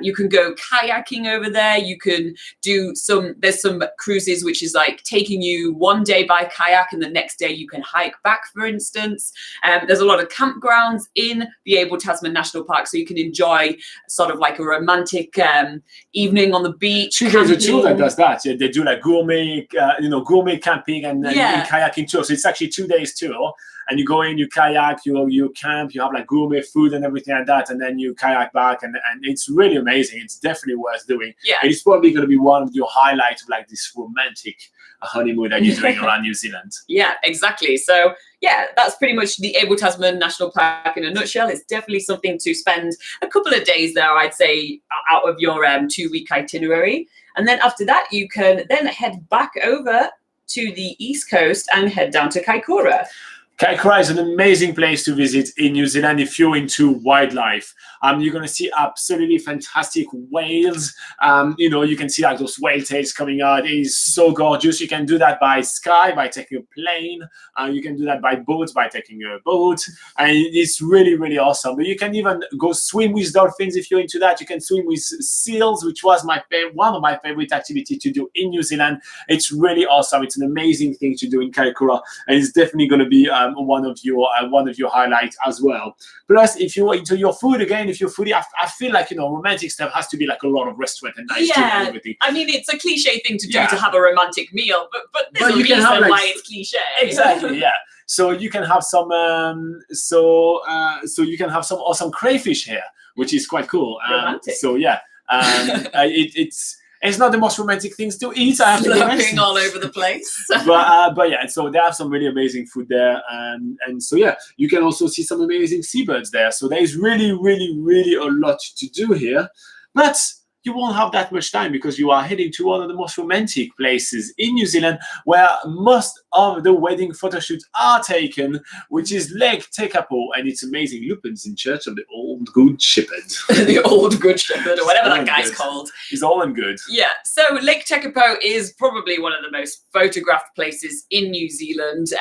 You can go kayaking over there. You can do there's some cruises which is like taking you one day by kayak and the next day you can hike back, for instance. There's a lot of campgrounds in the Abel Tasman National Park, so you can enjoy sort of like a romantic evening on the beach. There's a tour that does that. Yeah, they do like gourmet, gourmet camping and kayaking tour. So it's actually 2 days tour. And you go in, you kayak, you camp, you have like gourmet food and everything like that, and then you kayak back, and it's really amazing. It's definitely worth doing. Yeah. And it's probably going to be one of your highlights of like this romantic honeymoon that you're doing around New Zealand. Yeah, exactly. So yeah, that's pretty much the Abel Tasman National Park in a nutshell. It's definitely something to spend a couple of days there, I'd say, out of your 2-week itinerary. And then after that, you can then head back over to the East Coast and head down to Kaikoura. Kaikoura is an amazing place to visit in New Zealand if you're into wildlife. You're going to see absolutely fantastic whales. You can see like those whale tails coming out. It is so gorgeous. You can do that by sky, by taking a plane. You can do that by boat, by taking a boat. And it's really, really awesome. But you can even go swim with dolphins if you're into that. You can swim with seals, which was one of my favorite activities to do in New Zealand. It's really awesome. It's an amazing thing to do in Kaikoura, and it's definitely going to be one of your highlights as well. Plus, if you're into your food, again, if you're foodie, I feel like romantic stuff has to be like a lot of restaurant and nice food and everything. I mean, it's a cliche thing to do to have a romantic meal, but there's a reason why it's cliche. Exactly, yeah. So you can have some you can have some awesome crayfish here, which is quite cool. Romantic. So yeah, it's not the most romantic things to eat. I have to be honest. All over the place. but yeah, so they have some really amazing food there, and so yeah, you can also see some amazing seabirds there. So there is really, really, really a lot to do here, but you won't have that much time because you are heading to one of the most romantic places in New Zealand where most of the wedding photo shoots are taken, which is Lake Tekapo, and it's amazing lupins in Church of the Old Good Shepherd. The Old Good Shepherd, or whatever that guy's called. He's all in good. Yeah, so Lake Tekapo is probably one of the most photographed places in New Zealand.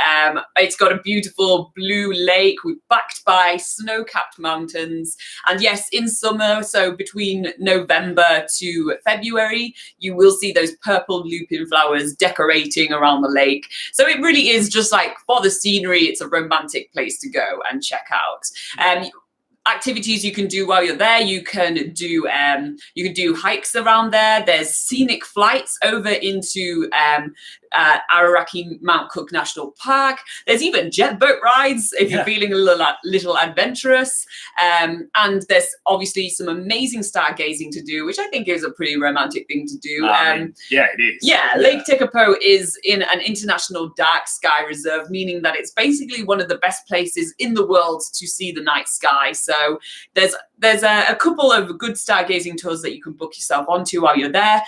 It's got a beautiful blue lake backed by snow-capped mountains. And yes, in summer, so between November to February, you will see those purple lupin flowers decorating around the lake. So it really is just like, for the scenery, it's a romantic place to go and check out. Activities you can do while you're there. You can do hikes around there. There's scenic flights over into Araraki Mount Cook National Park. There's even jet boat rides if you're feeling a little adventurous. And there's obviously some amazing stargazing to do, which I think is a pretty romantic thing to do. Yeah, it is. Yeah, Lake Tekapo is in an international dark sky reserve, meaning that it's basically one of the best places in the world to see the night sky. So there's a couple of good stargazing tours that you can book yourself onto while you're there.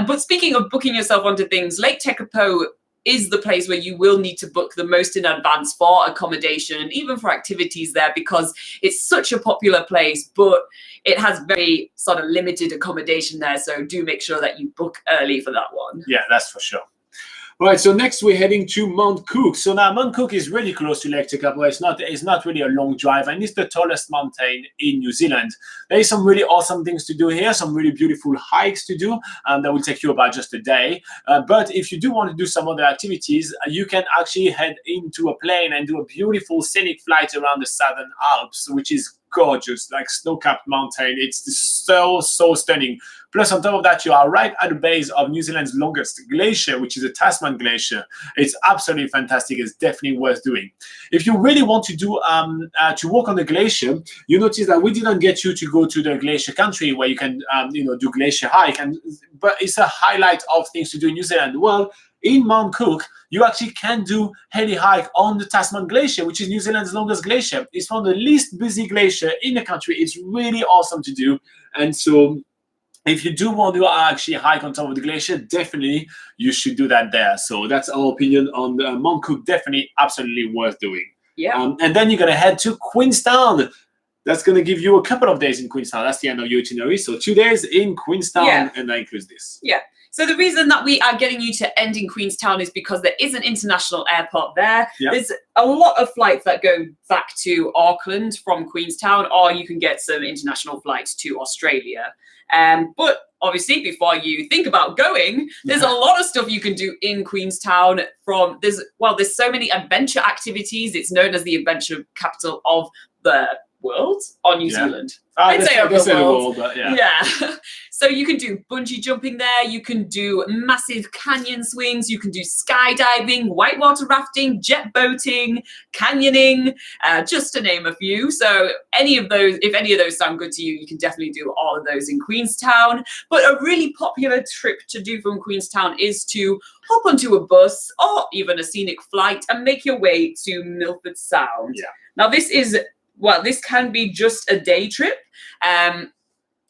But speaking of booking yourself onto things, Lake Tekapo is the place where you will need to book the most in advance for accommodation and even for activities there, because it's such a popular place, but it has very sort of limited accommodation there. So do make sure that you book early for that one. Yeah, that's for sure. Right, so next we're heading to Mount Cook. So now Mount Cook is really close to Lake Tekapo. It's not really a long drive, and it's the tallest mountain in New Zealand. There is some really awesome things to do here, some really beautiful hikes to do, and that will take you about just a day. But if you do want to do some other activities, you can actually head into a plane and do a beautiful scenic flight around the Southern Alps, which is gorgeous, like snow-capped mountain. It's so stunning. Plus, on top of that, you are right at the base of New Zealand's longest glacier, which is the Tasman Glacier. It's absolutely fantastic. It's definitely worth doing. If you really want to do to walk on the glacier, you notice that we didn't get you to go to the glacier country where you can do glacier hike, but it's a highlight of things to do in New Zealand. Well, in Mount Cook, you actually can do heli hike on the Tasman Glacier, which is New Zealand's longest glacier. It's one of the least busy glacier in the country. It's really awesome to do. And so if you do want to actually hike on top of the glacier, definitely you should do that there. So that's our opinion on Mount Cook. Definitely, absolutely worth doing. Yeah. And then you're going to head to Queenstown. That's going to give you a couple of days in Queenstown. That's the end of your itinerary. So 2 days in Queenstown, and that includes this. Yeah. So the reason that we are getting you to end in Queenstown is because there is an international airport there. Yeah. There's a lot of flights that go back to Auckland from Queenstown, or you can get some international flights to Australia. But obviously, before you think about going, there's a lot of stuff you can do in Queenstown. There's so many adventure activities. It's known as the adventure capital of the world on New Zealand. I'd say of the world. But yeah. So you can do bungee jumping there. You can do massive canyon swings. You can do skydiving, whitewater rafting, jet boating, canyoning, just to name a few. So if any of those sound good to you, you can definitely do all of those in Queenstown. But a really popular trip to do from Queenstown is to hop onto a bus or even a scenic flight and make your way to Milford Sound. Yeah. Now this can be just a day trip.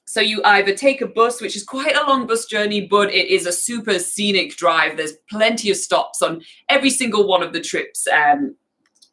So you either take a bus, which is quite a long bus journey, but it is a super scenic drive. There's plenty of stops on every single one of the trips.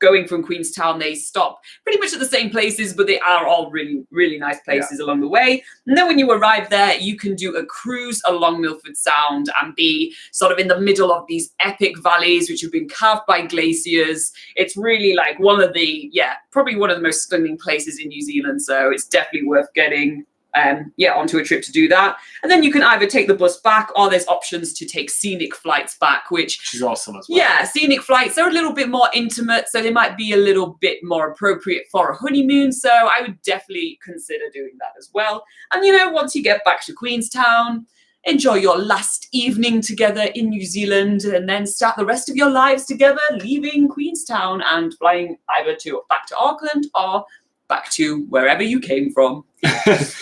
Going from Queenstown, they stop pretty much at the same places, but they are all really, really nice places along the way. And then when you arrive there, you can do a cruise along Milford Sound and be sort of in the middle of these epic valleys, which have been carved by glaciers. It's really like probably one of the most stunning places in New Zealand. So it's definitely worth getting onto a trip to do that. And then you can either take the bus back, or there's options to take scenic flights back, which is awesome as well. Yeah, scenic flights are a little bit more intimate, so they might be a little bit more appropriate for a honeymoon. So I would definitely consider doing that as well. And once you get back to Queenstown, enjoy your last evening together in New Zealand, and then start the rest of your lives together, leaving Queenstown and flying either back to Auckland or back to wherever you came from.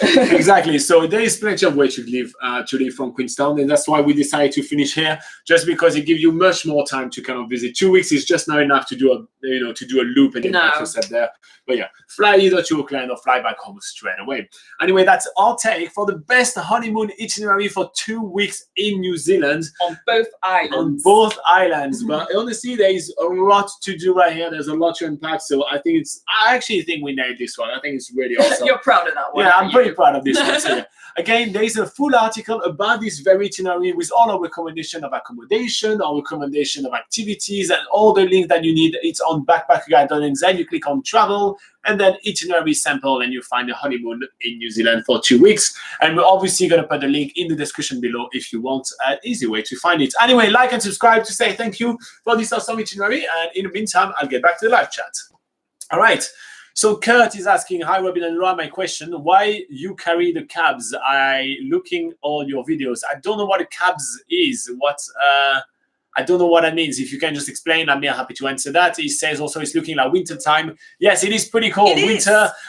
Exactly. So there is plenty of way to leave from Queenstown, and that's why we decided to finish here, just because it gives you much more time to kind of visit. 2 weeks is just not enough to do a loop and get back to set there. But yeah, fly either to Auckland or fly back home straight away. Anyway, that's our take for the best honeymoon itinerary for 2 weeks in New Zealand on both islands. But honestly, there is a lot to do right here. There's a lot to unpack. So I actually think we nailed this one. I think it's really awesome. You're proud of that one. Yeah, I'm pretty proud of this one. So yeah. Again, there is a full article about this very itinerary with all our recommendation of accommodation, our recommendation of activities, and all the links that you need. It's on BackpackerGuide.NZ. You click on travel and then itinerary sample, and you find a honeymoon in New Zealand for 2 weeks. And we're obviously going to put the link in the description below if you want an easy way to find it. Anyway, like and subscribe to say thank you for this awesome itinerary. And in the meantime, I'll get back to the live chat. All right. So Kurt is asking, hi Robin and Laura, my question, why you carry the cabs? I looking all your videos. I don't know what a cabs is. I don't know what that means. If you can just explain, I'm happy to answer that. He says also it's looking like winter time. Yes, it is pretty cold.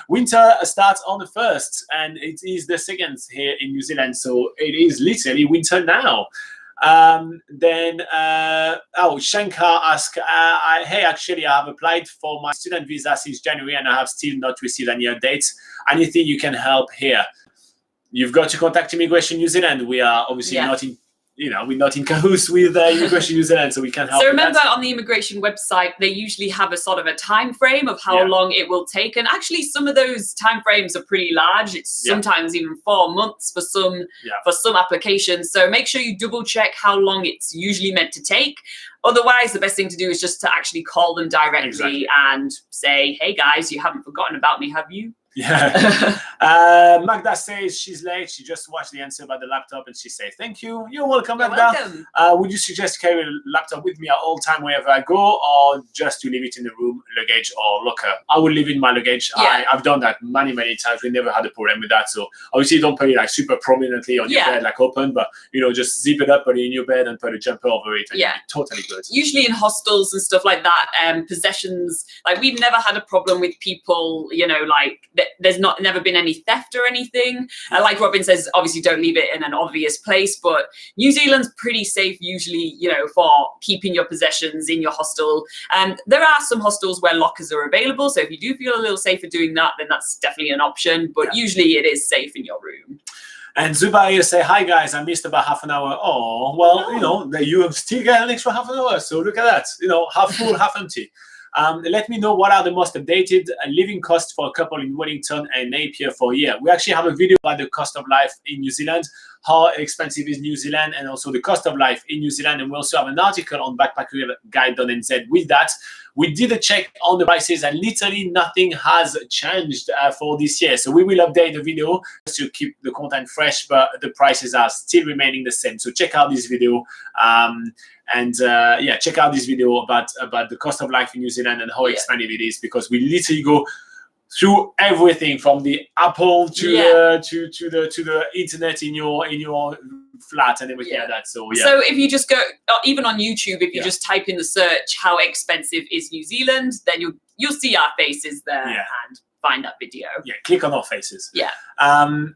Winter starts on the 1st, and it is the 2nd here in New Zealand. So it is literally winter now. Shankar asked, hey, actually, I have applied for my student visa since January and I have still not received any updates. Anything you can help here? You've got to contact Immigration New Zealand. We are obviously we're not in cahoots with Immigration New Zealand, so we can help. So remember, on the immigration website, they usually have a sort of a time frame of how long it will take, and actually some of those time frames are pretty large. It's sometimes even 4 months for some applications. So make sure you double check how long it's usually meant to take. Otherwise, the best thing to do is just to actually call them directly and say, "Hey guys, you haven't forgotten about me, have you?" Yeah. Magda says she's late. She just watched the answer about the laptop and she says, thank you. You're welcome, Magda. Would you suggest to carry a laptop with me at all time wherever I go, or just to leave it in the room, luggage or locker? I will leave it in my luggage. I've done that many times. We never had a problem with that. So obviously don't put it like super prominently on your bed, like open, but just zip it up, put it in your bed and put a jumper over it and you'll be totally good. Usually in hostels and stuff like that, possessions, like we've never had a problem with people, there's never been any theft or anything. Like Robin says, obviously don't leave it in an obvious place, but New Zealand's pretty safe usually, for keeping your possessions in your hostel. There are some hostels where lockers are available, so if you do feel a little safer doing that, then that's definitely an option, but usually it is safe in your room. And Zubair say, hi guys, I missed about half an hour. Oh, well, you still get an extra half an hour, so look at that, half full, half empty. Let me know what are the most updated living costs for a couple in Wellington and Napier for a year. We actually have a video about the cost of life in New Zealand, how expensive is New Zealand, and also the cost of life in New Zealand. And we also have an article on BackpackerGuide.NZ with that. We did a check on the prices, and literally nothing has changed for this year. So we will update the video to keep the content fresh, but the prices are still remaining the same. So check out this video. Check out this video about the cost of life in New Zealand and how expensive it is, because we literally go through everything from the Apple to the internet in your flat and everything like that. So So if you just go, even on YouTube, if you just type in the search "how expensive is New Zealand," then you'll see our faces there and find that video. Yeah, click on our faces. Yeah. And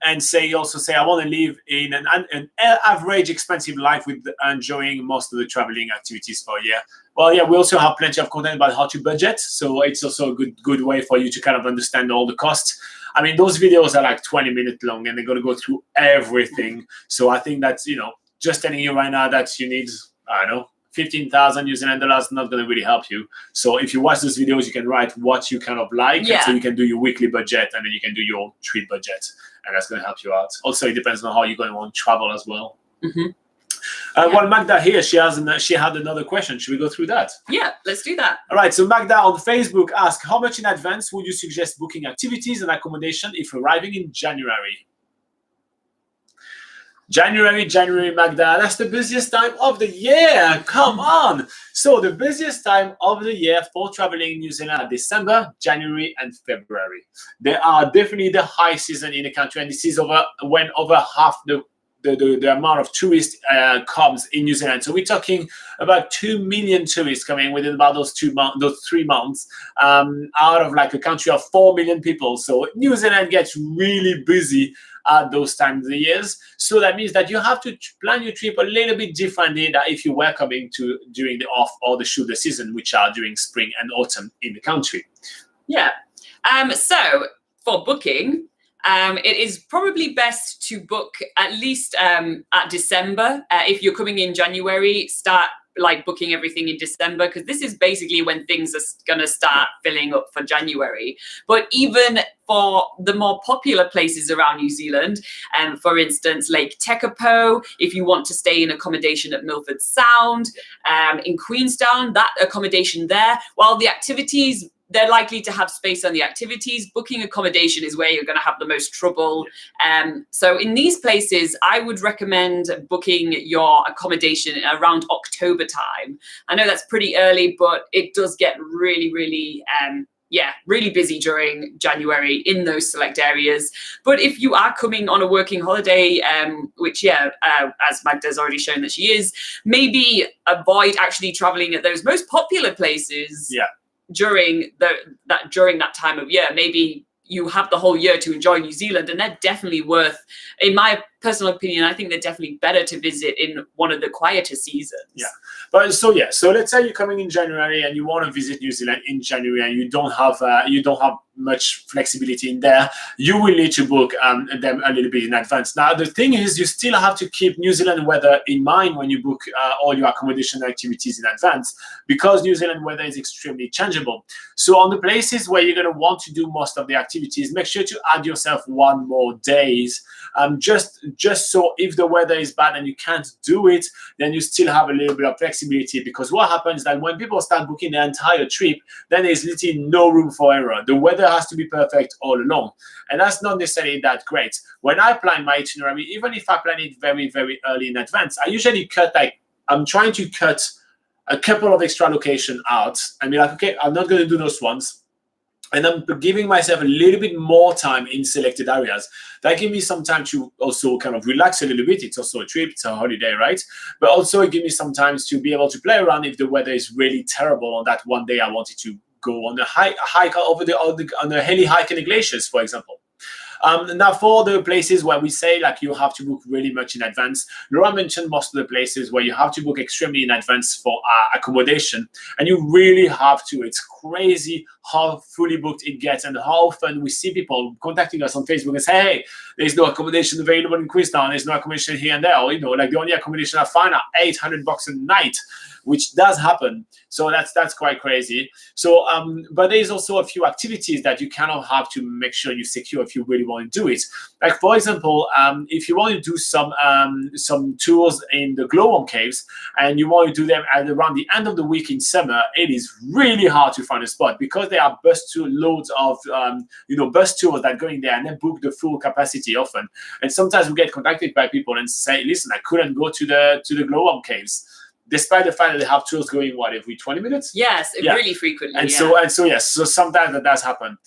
also say I want to live in an average expensive life with enjoying most of the traveling activities for a year. Well, yeah, we also have plenty of content about how to budget. So it's also a good way for you to kind of understand all the costs. I mean, those videos are like 20 minutes long and they're going to go through everything. So I think that's, just telling you right now that you need, I don't know, 15,000 New Zealand dollars not going to really help you. So if you watch those videos, you can write what you kind of like. And so you can do your weekly budget and then you can do your trip budget. And that's going to help you out. Also, it depends on how you're going to want to travel as well. Mm-hmm. Well, Magda here, she had another question. Should we go through that? Yeah, let's do that. All right. So Magda on Facebook asked, how much in advance would you suggest booking activities and accommodation if arriving in January? January, Magda, that's the busiest time of the year. Come on. So the busiest time of the year for traveling in New Zealand are December, January, and February. They are definitely the high season in the country, and this is when over half the amount of tourists comes in New Zealand. So we're talking about 2 million tourists coming within about those 3 months out of like a country of 4 million people. So New Zealand gets really busy at those times of the years. So that means that you have to plan your trip a little bit differently than if you were coming to during the off or the shoulder season, which are during spring and autumn in the country. Yeah. So for booking, it is probably best to book at least at December. If you're coming in January, start booking everything in December, because this is basically when things are going to start filling up for January. But even for the more popular places around New Zealand, for instance, Lake Tekapo, if you want to stay in accommodation at Milford Sound, in Queenstown, that accommodation there, while the activities, they're likely to have space on the activities, booking accommodation is where you're going to have the most trouble. So in these places, I would recommend booking your accommodation around October time. I know that's pretty early, but it does get really, really, really busy during January in those select areas. But if you are coming on a working holiday, which, as Magda's already shown that she is, maybe avoid actually traveling at those most popular places. Yeah. During that time of year. Maybe you have the whole year to enjoy New Zealand, and they're definitely worth, in my personal opinion, I think they're definitely better to visit in one of the quieter seasons. Yeah. But so let's say you're coming in January and you want to visit New Zealand in January and you don't have much flexibility in there, you will need to book them a little bit in advance. Now, the thing is, you still have to keep New Zealand weather in mind when you book all your accommodation activities in advance, because New Zealand weather is extremely changeable. So on the places where you're going to want to do most of the activities, make sure to add yourself one more days, just so if the weather is bad and you can't do it, then you still have a little bit of flexibility. Because what happens is that when people start booking the entire trip, then there's literally no room for error. The weather has to be perfect all along, and that's not necessarily that great. When I plan my itinerary, even if I plan it very, very early in advance, I usually I'm trying to cut a couple of extra locations out. I mean, okay, I'm not going to do those ones. And I'm giving myself a little bit more time in selected areas. That gives me some time to also kind of relax a little bit. It's also a trip, it's a holiday, right? But also it gives me some time to be able to play around if the weather is really terrible on that one day I wanted to go on a hike on a hilly hike in the glaciers, for example. Now, for the places where we say you have to book really much in advance, Laura mentioned most of the places where you have to book extremely in advance for accommodation, and you really have to. It's crazy how fully booked it gets, and how often we see people contacting us on Facebook and say, hey, there's no accommodation available in Queenstown, there's no accommodation here and there, or the only accommodation I find are $800 a night, which does happen. So that's quite crazy. So, but there's also a few activities that you kind of have to make sure you secure if you really want to do it. Like for example, if you want to do some tours in the glowworm caves and you want to do them at around the end of the week in summer, it is really hard to find a spot because there are loads of bus tours that go in there and then book the full capacity often. And sometimes we get contacted by people and say, listen, I couldn't go to the glowworm caves, despite the fact that they have tours going every 20 minutes. Yes, really frequently. And so sometimes that does happen.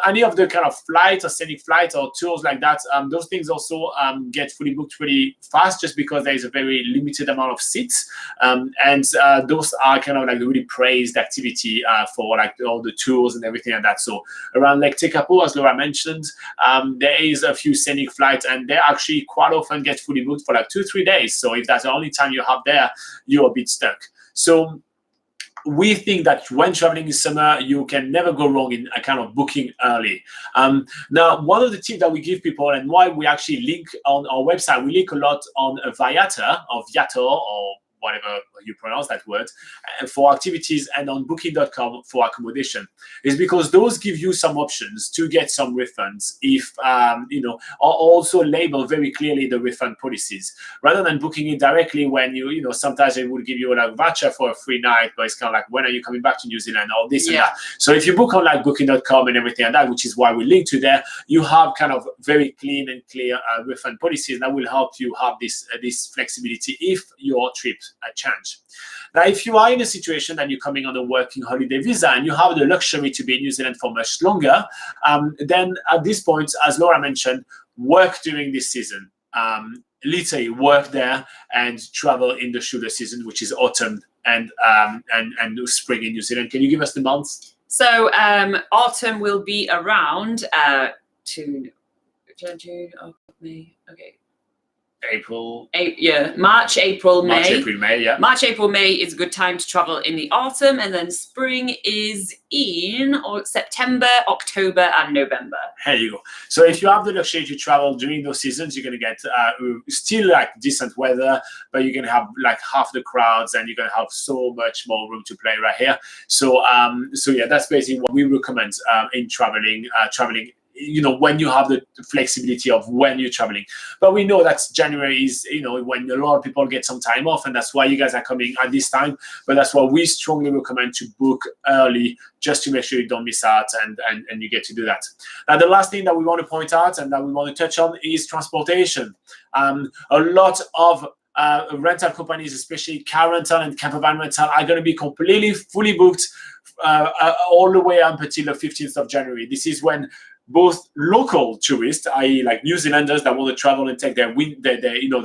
Any of the kind of flight or scenic flight or tours like that, those things also get fully booked really fast, just because there is a very limited amount of seats, and those are kind of like the really praised activity for like all the tours and everything like that. So around Lake Tekapo, as Laura mentioned, there is a few scenic flights, and they actually quite often get fully booked for like 2-3 days. So if that's the only time you have there, you're a bit stuck. So we think that when traveling in summer, you can never go wrong in a kind of booking early. Now, one of the tips that we give people, and why we actually link on our website, we link a lot on Viator or Viator or whatever you pronounce that word, for activities, and on booking.com for accommodation, is because those give you some options to get some refunds if, or also label very clearly the refund policies, rather than booking it directly when sometimes they would give you a voucher for a free night, but it's kind of like, when are you coming back to New Zealand, or this and that. So if you book on like booking.com and everything like that, which is why we link to there, you have kind of very clean and clear refund policies that will help you have this flexibility if your trip change. Now, if you are in a situation that you're coming on a working holiday visa and you have the luxury to be in New Zealand for much longer, then at this point, as Laura mentioned, work during this season. Literally work there and travel in the shoulder season, which is autumn and spring in New Zealand. Can you give us the months? So autumn will be around June, May. Okay. March, April, May. March, April, May is a good time to travel in the autumn, and then spring is in September, October, and November. There you go. So if you have the luxury to travel during those seasons, you're going to get still like decent weather, but you're going to have like half the crowds, and you're going to have so much more room to play right here. So that's basically what we recommend in traveling. When you have the flexibility of when you're traveling. But we know that January is, when a lot of people get some time off, and that's why you guys are coming at this time. But that's why we strongly recommend to book early, just to make sure you don't miss out and you get to do that. Now, the last thing that we want to point out and that we want to touch on is transportation. A lot of rental companies, especially car rental and campervan rental, are going to be completely fully booked all the way up until the 15th of January. This is when both local tourists, i.e. like New Zealanders that want to travel and take their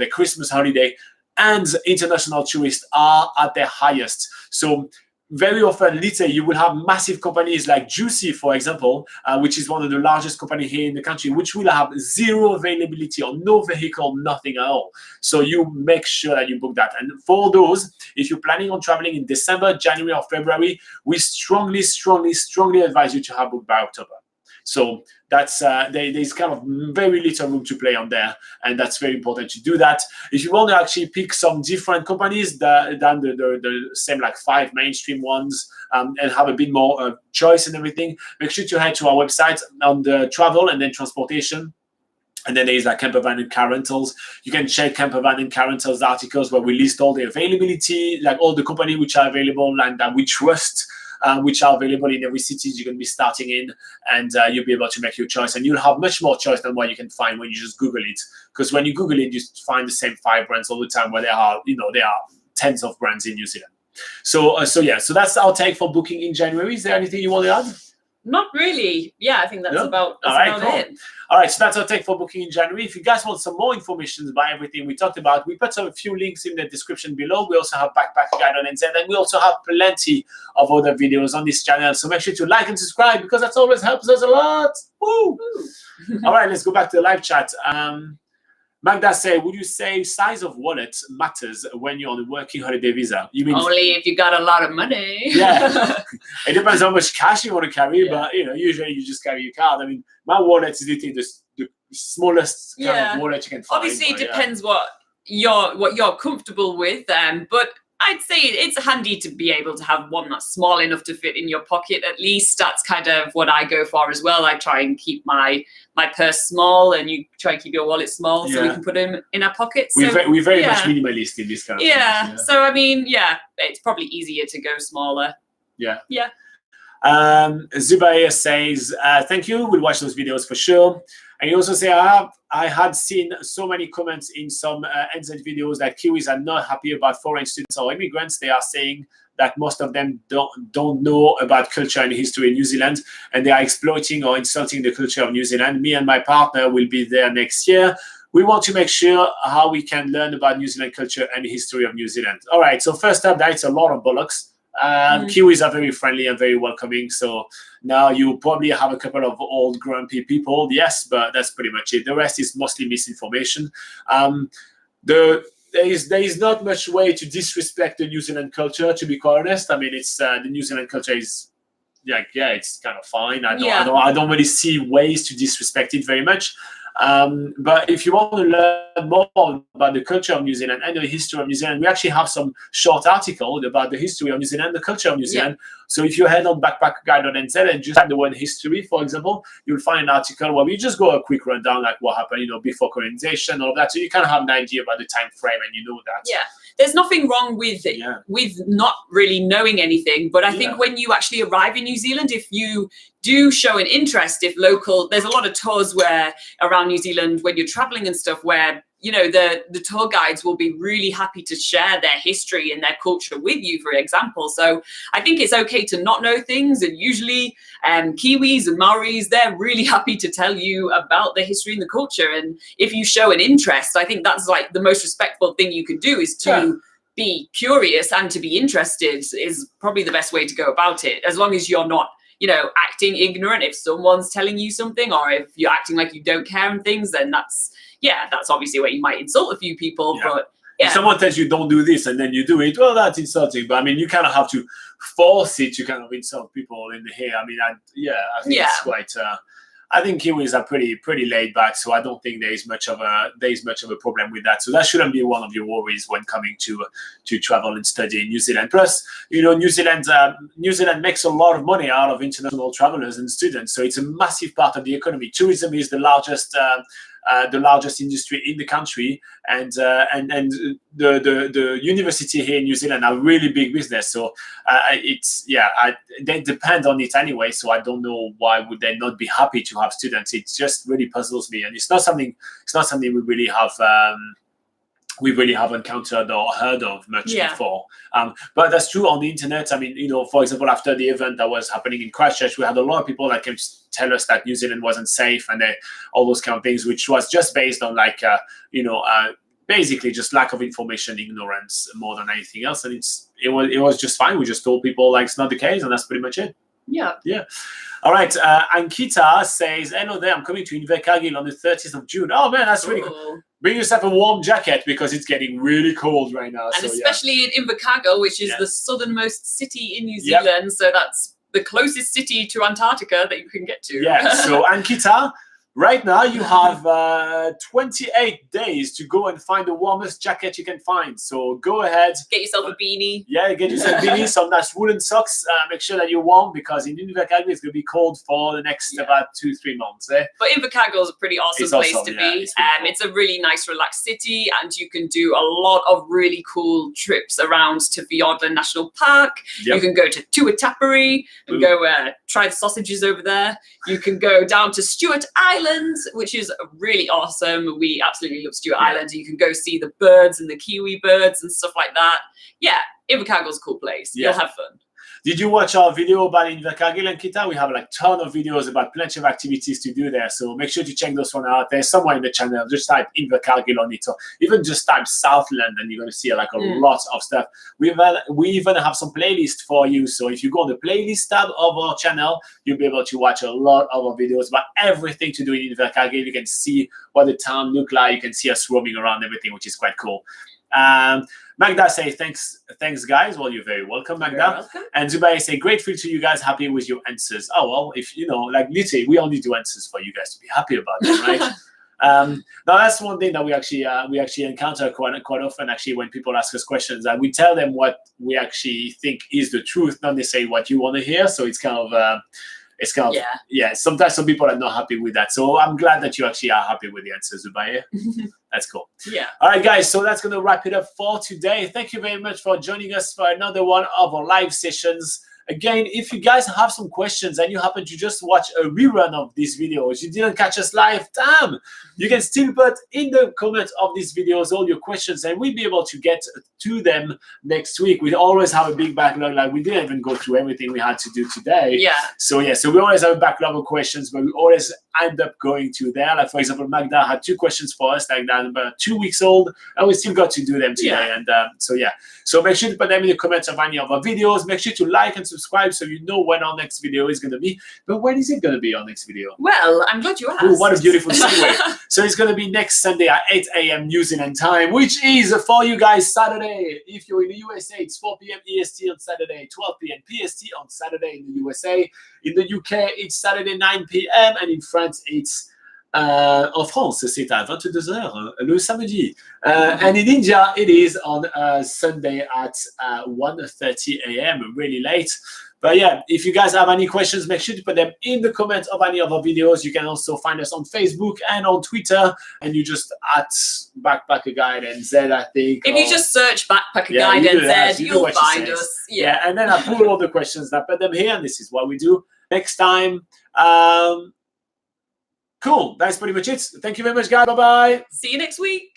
Christmas holiday, and international tourists are at their highest. So very often, literally, you will have massive companies like Juicy, for example, which is one of the largest companies here in the country, which will have zero availability or no vehicle, nothing at all. So you make sure that you book that. And for those, if you're planning on traveling in December, January, or February, we strongly, strongly, strongly advise you to have booked by October. So that's there's kind of very little room to play on there, and that's very important to do that. If you want to actually pick some different companies than the same like 5 mainstream ones, and have a bit more choice and everything, make sure to head to our website on the travel and then transportation. And then there's like campervan and car rentals. You can check campervan and car rentals articles where we list all the availability, like all the companies which are available and that we trust, which are available in every city you're going to be starting in, and you'll be able to make your choice. And you'll have much more choice than what you can find when you just Google it. Because when you Google it, you find the same 5 brands all the time, where there are tens of brands in New Zealand. So that's our take for booking in January. Is there anything you want to add? Not really. Yeah, I think that's about it. All right, so that's our take for booking in January. If you guys want some more information about everything we talked about, we put a few links in the description below. We also have BackpackerGuide.NZ, and we also have plenty of other videos on this channel. So make sure to like and subscribe, because that always helps us a lot. Woo! All right, let's go back to the live chat. Magda say, would you say size of wallet matters when you're on a working holiday visa? You mean only if you got a lot of money? Yeah, it depends how much cash you want to carry, but usually you just carry your card. I mean, my wallet is literally the smallest kind of wallet you can find. Obviously, it depends what you're comfortable with, but I'd say it's handy to be able to have one that's small enough to fit in your pocket at least. That's kind of what I go for as well. I try and keep my purse small, and you try and keep your wallet small so we can put them in our pockets. So, we're very much minimalist in this kind of things, So, I mean, it's probably easier to go smaller. Yeah. Yeah. Zubair says, thank you. We'll watch those videos for sure. And you also say, I had seen so many comments in some NZ videos that Kiwis are not happy about foreign students or immigrants. They are saying that most of them don't know about culture and history in New Zealand, and they are exploiting or insulting the culture of New Zealand. Me and my partner will be there next year. We want to make sure how we can learn about New Zealand culture and history of New Zealand. All right, so first up, that's a lot of bollocks. Kiwis are very friendly and very welcoming. So now you probably have a couple of old grumpy people, yes, but that's pretty much it. The rest is mostly misinformation. There is not much way to disrespect the New Zealand culture, to be quite honest. I mean, it's the New Zealand culture is it's kind of fine. I don't really see ways to disrespect it very much. But if you want to learn more about the culture of New Zealand and the history of New Zealand, we actually have some short articles about the history of New Zealand, the culture of New Zealand. So if you head on BackpackerGuide.NZ and just type the word history, for example, you'll find an article where we just go a quick rundown, like what happened, before colonization, all of that. So you kind of have an idea about the time frame, and you know that. Yeah. There's nothing wrong with not really knowing anything, but I think when you actually arrive in New Zealand, if you do show an interest, there's a lot of tours where around New Zealand when you're traveling and stuff where the tour guides will be really happy to share their history and their culture with you, for example. So I think it's okay to not know things, and usually Kiwis and Maoris, they're really happy to tell you about the history and the culture. And if you show an interest, I think that's like the most respectful thing you can do, is to be curious and to be interested is probably the best way to go about it, as long as you're not acting ignorant. If someone's telling you something, or if you're acting like you don't care and things, then that's obviously where you might insult a few people. But if someone tells you don't do this and then you do it, well, that's insulting. But I mean, you kind of have to force it to kind of insult people in here. I mean, I think it's quite. I think Kiwis are pretty laid back, so I don't think there is much of a problem with that. So that shouldn't be one of your worries when coming to travel and study in New Zealand. Plus, New Zealand makes a lot of money out of international travelers and students, so it's a massive part of the economy. Tourism is the largest industry in the country, and the university here in New Zealand are really big business. So they depend on it anyway. So I don't know why would they not be happy to have students. It just really puzzles me, and it's not something we really have encountered or heard of much before. But that's true on the internet. I mean, for example, after the event that was happening in Christchurch, we had a lot of people that came to tell us that New Zealand wasn't safe, and all those kind of things, which was just based on basically just lack of information, ignorance more than anything else. And it was just fine. We just told people it's not the case, and that's pretty much it. Yeah. All right. Ankita says, hello there. I'm coming to Invercargill on the 30th of June. Oh, man, that's really cool. Bring yourself a warm jacket because it's getting really cold right now. And especially in Invercargill, which is the southernmost city in New Zealand. So that's the closest city to Antarctica that you can get to. Yeah. So, Ankita, right now you have 28 days to go and find the warmest jacket you can find. So go ahead. Get yourself a beanie. Yeah, get yourself a beanie, some nice woolen socks. Make sure that you're warm, because in Invercargill it's going to be cold for the next about 2-3 months. But Invercargill is a pretty awesome place to be. It's a really nice, relaxed city, and you can do a lot of really cool trips around to Fiordland National Park. You can go to Tuatapere and go try the sausages over there. You can go down to Stewart Island, which is really awesome. We absolutely love Stewart Island. You can go see the birds and the kiwi birds and stuff like that. Yeah, Invercargill's a cool place. You'll have fun. Did you watch our video about Invercargill and Kita? We have a ton of videos about plenty of activities to do there. So make sure to check those one out. There's somewhere in the channel. Just type Invercargill on it, or even just type Southland, and you're going to see a lot of stuff. We even have some playlists for you. So if you go on the playlist tab of our channel, you'll be able to watch a lot of our videos about everything to do in Invercargill. You can see what the town look like. You can see us roaming around everything, which is quite cool. Magda say thanks guys. Well, you're very welcome, Magda. And Zubair say grateful to you guys, happy with your answers. Oh well, if literally we only do answers for you guys to be happy about them, right? Now that's one thing that we actually encounter quite often. Actually, when people ask us questions, we tell them what we actually think is the truth, not necessarily what you want to hear. So it's kind of sometimes some people are not happy with that. So I'm glad that you actually are happy with the answers, Zubair. That's cool. Yeah. All right, guys. So that's going to wrap it up for today. Thank you very much for joining us for another one of our live sessions. Again, if you guys have some questions and you happen to just watch a rerun of these videos, you didn't catch us live, damn, you can still put in the comments of these videos all your questions and we'll be able to get to them next week. We always have a big backlog, like we didn't even go through everything we had to do today. Yeah. So we always have a backlog of questions, but we always end up going to there. Like, for example, Magda had 2 questions for us, like that, about 2 weeks old, and we still got to do them today. Yeah. And so make sure to put them in the comments of any of our videos. Make sure to like and subscribe so you know when our next video is going to be. But when is it going to be, our next video? Well, I'm glad you asked. Ooh, what a beautiful segue. So it's going to be next Sunday at 8 a.m. New Zealand time, which is for you guys Saturday. If you're in the USA, it's 4 p.m. EST on Saturday, 12 p.m. PST on Saturday in the USA. In the UK, it's Saturday 9 p.m. And in France, it's en France, c'est à 22h le samedi. And in India, it is on Sunday at 1:30 a.m., really late. But yeah, if you guys have any questions, make sure to put them in the comments of any of our videos. You can also find us on Facebook and on Twitter, and you just at BackpackerGuide.NZ, I think. If you just search BackpackerGuide.NZ, you'll find us. Yeah, and then I pull all the questions and I put them here, and this is what we do next time. Cool. That's pretty much it. Thank you very much, guys. Bye-bye. See you next week.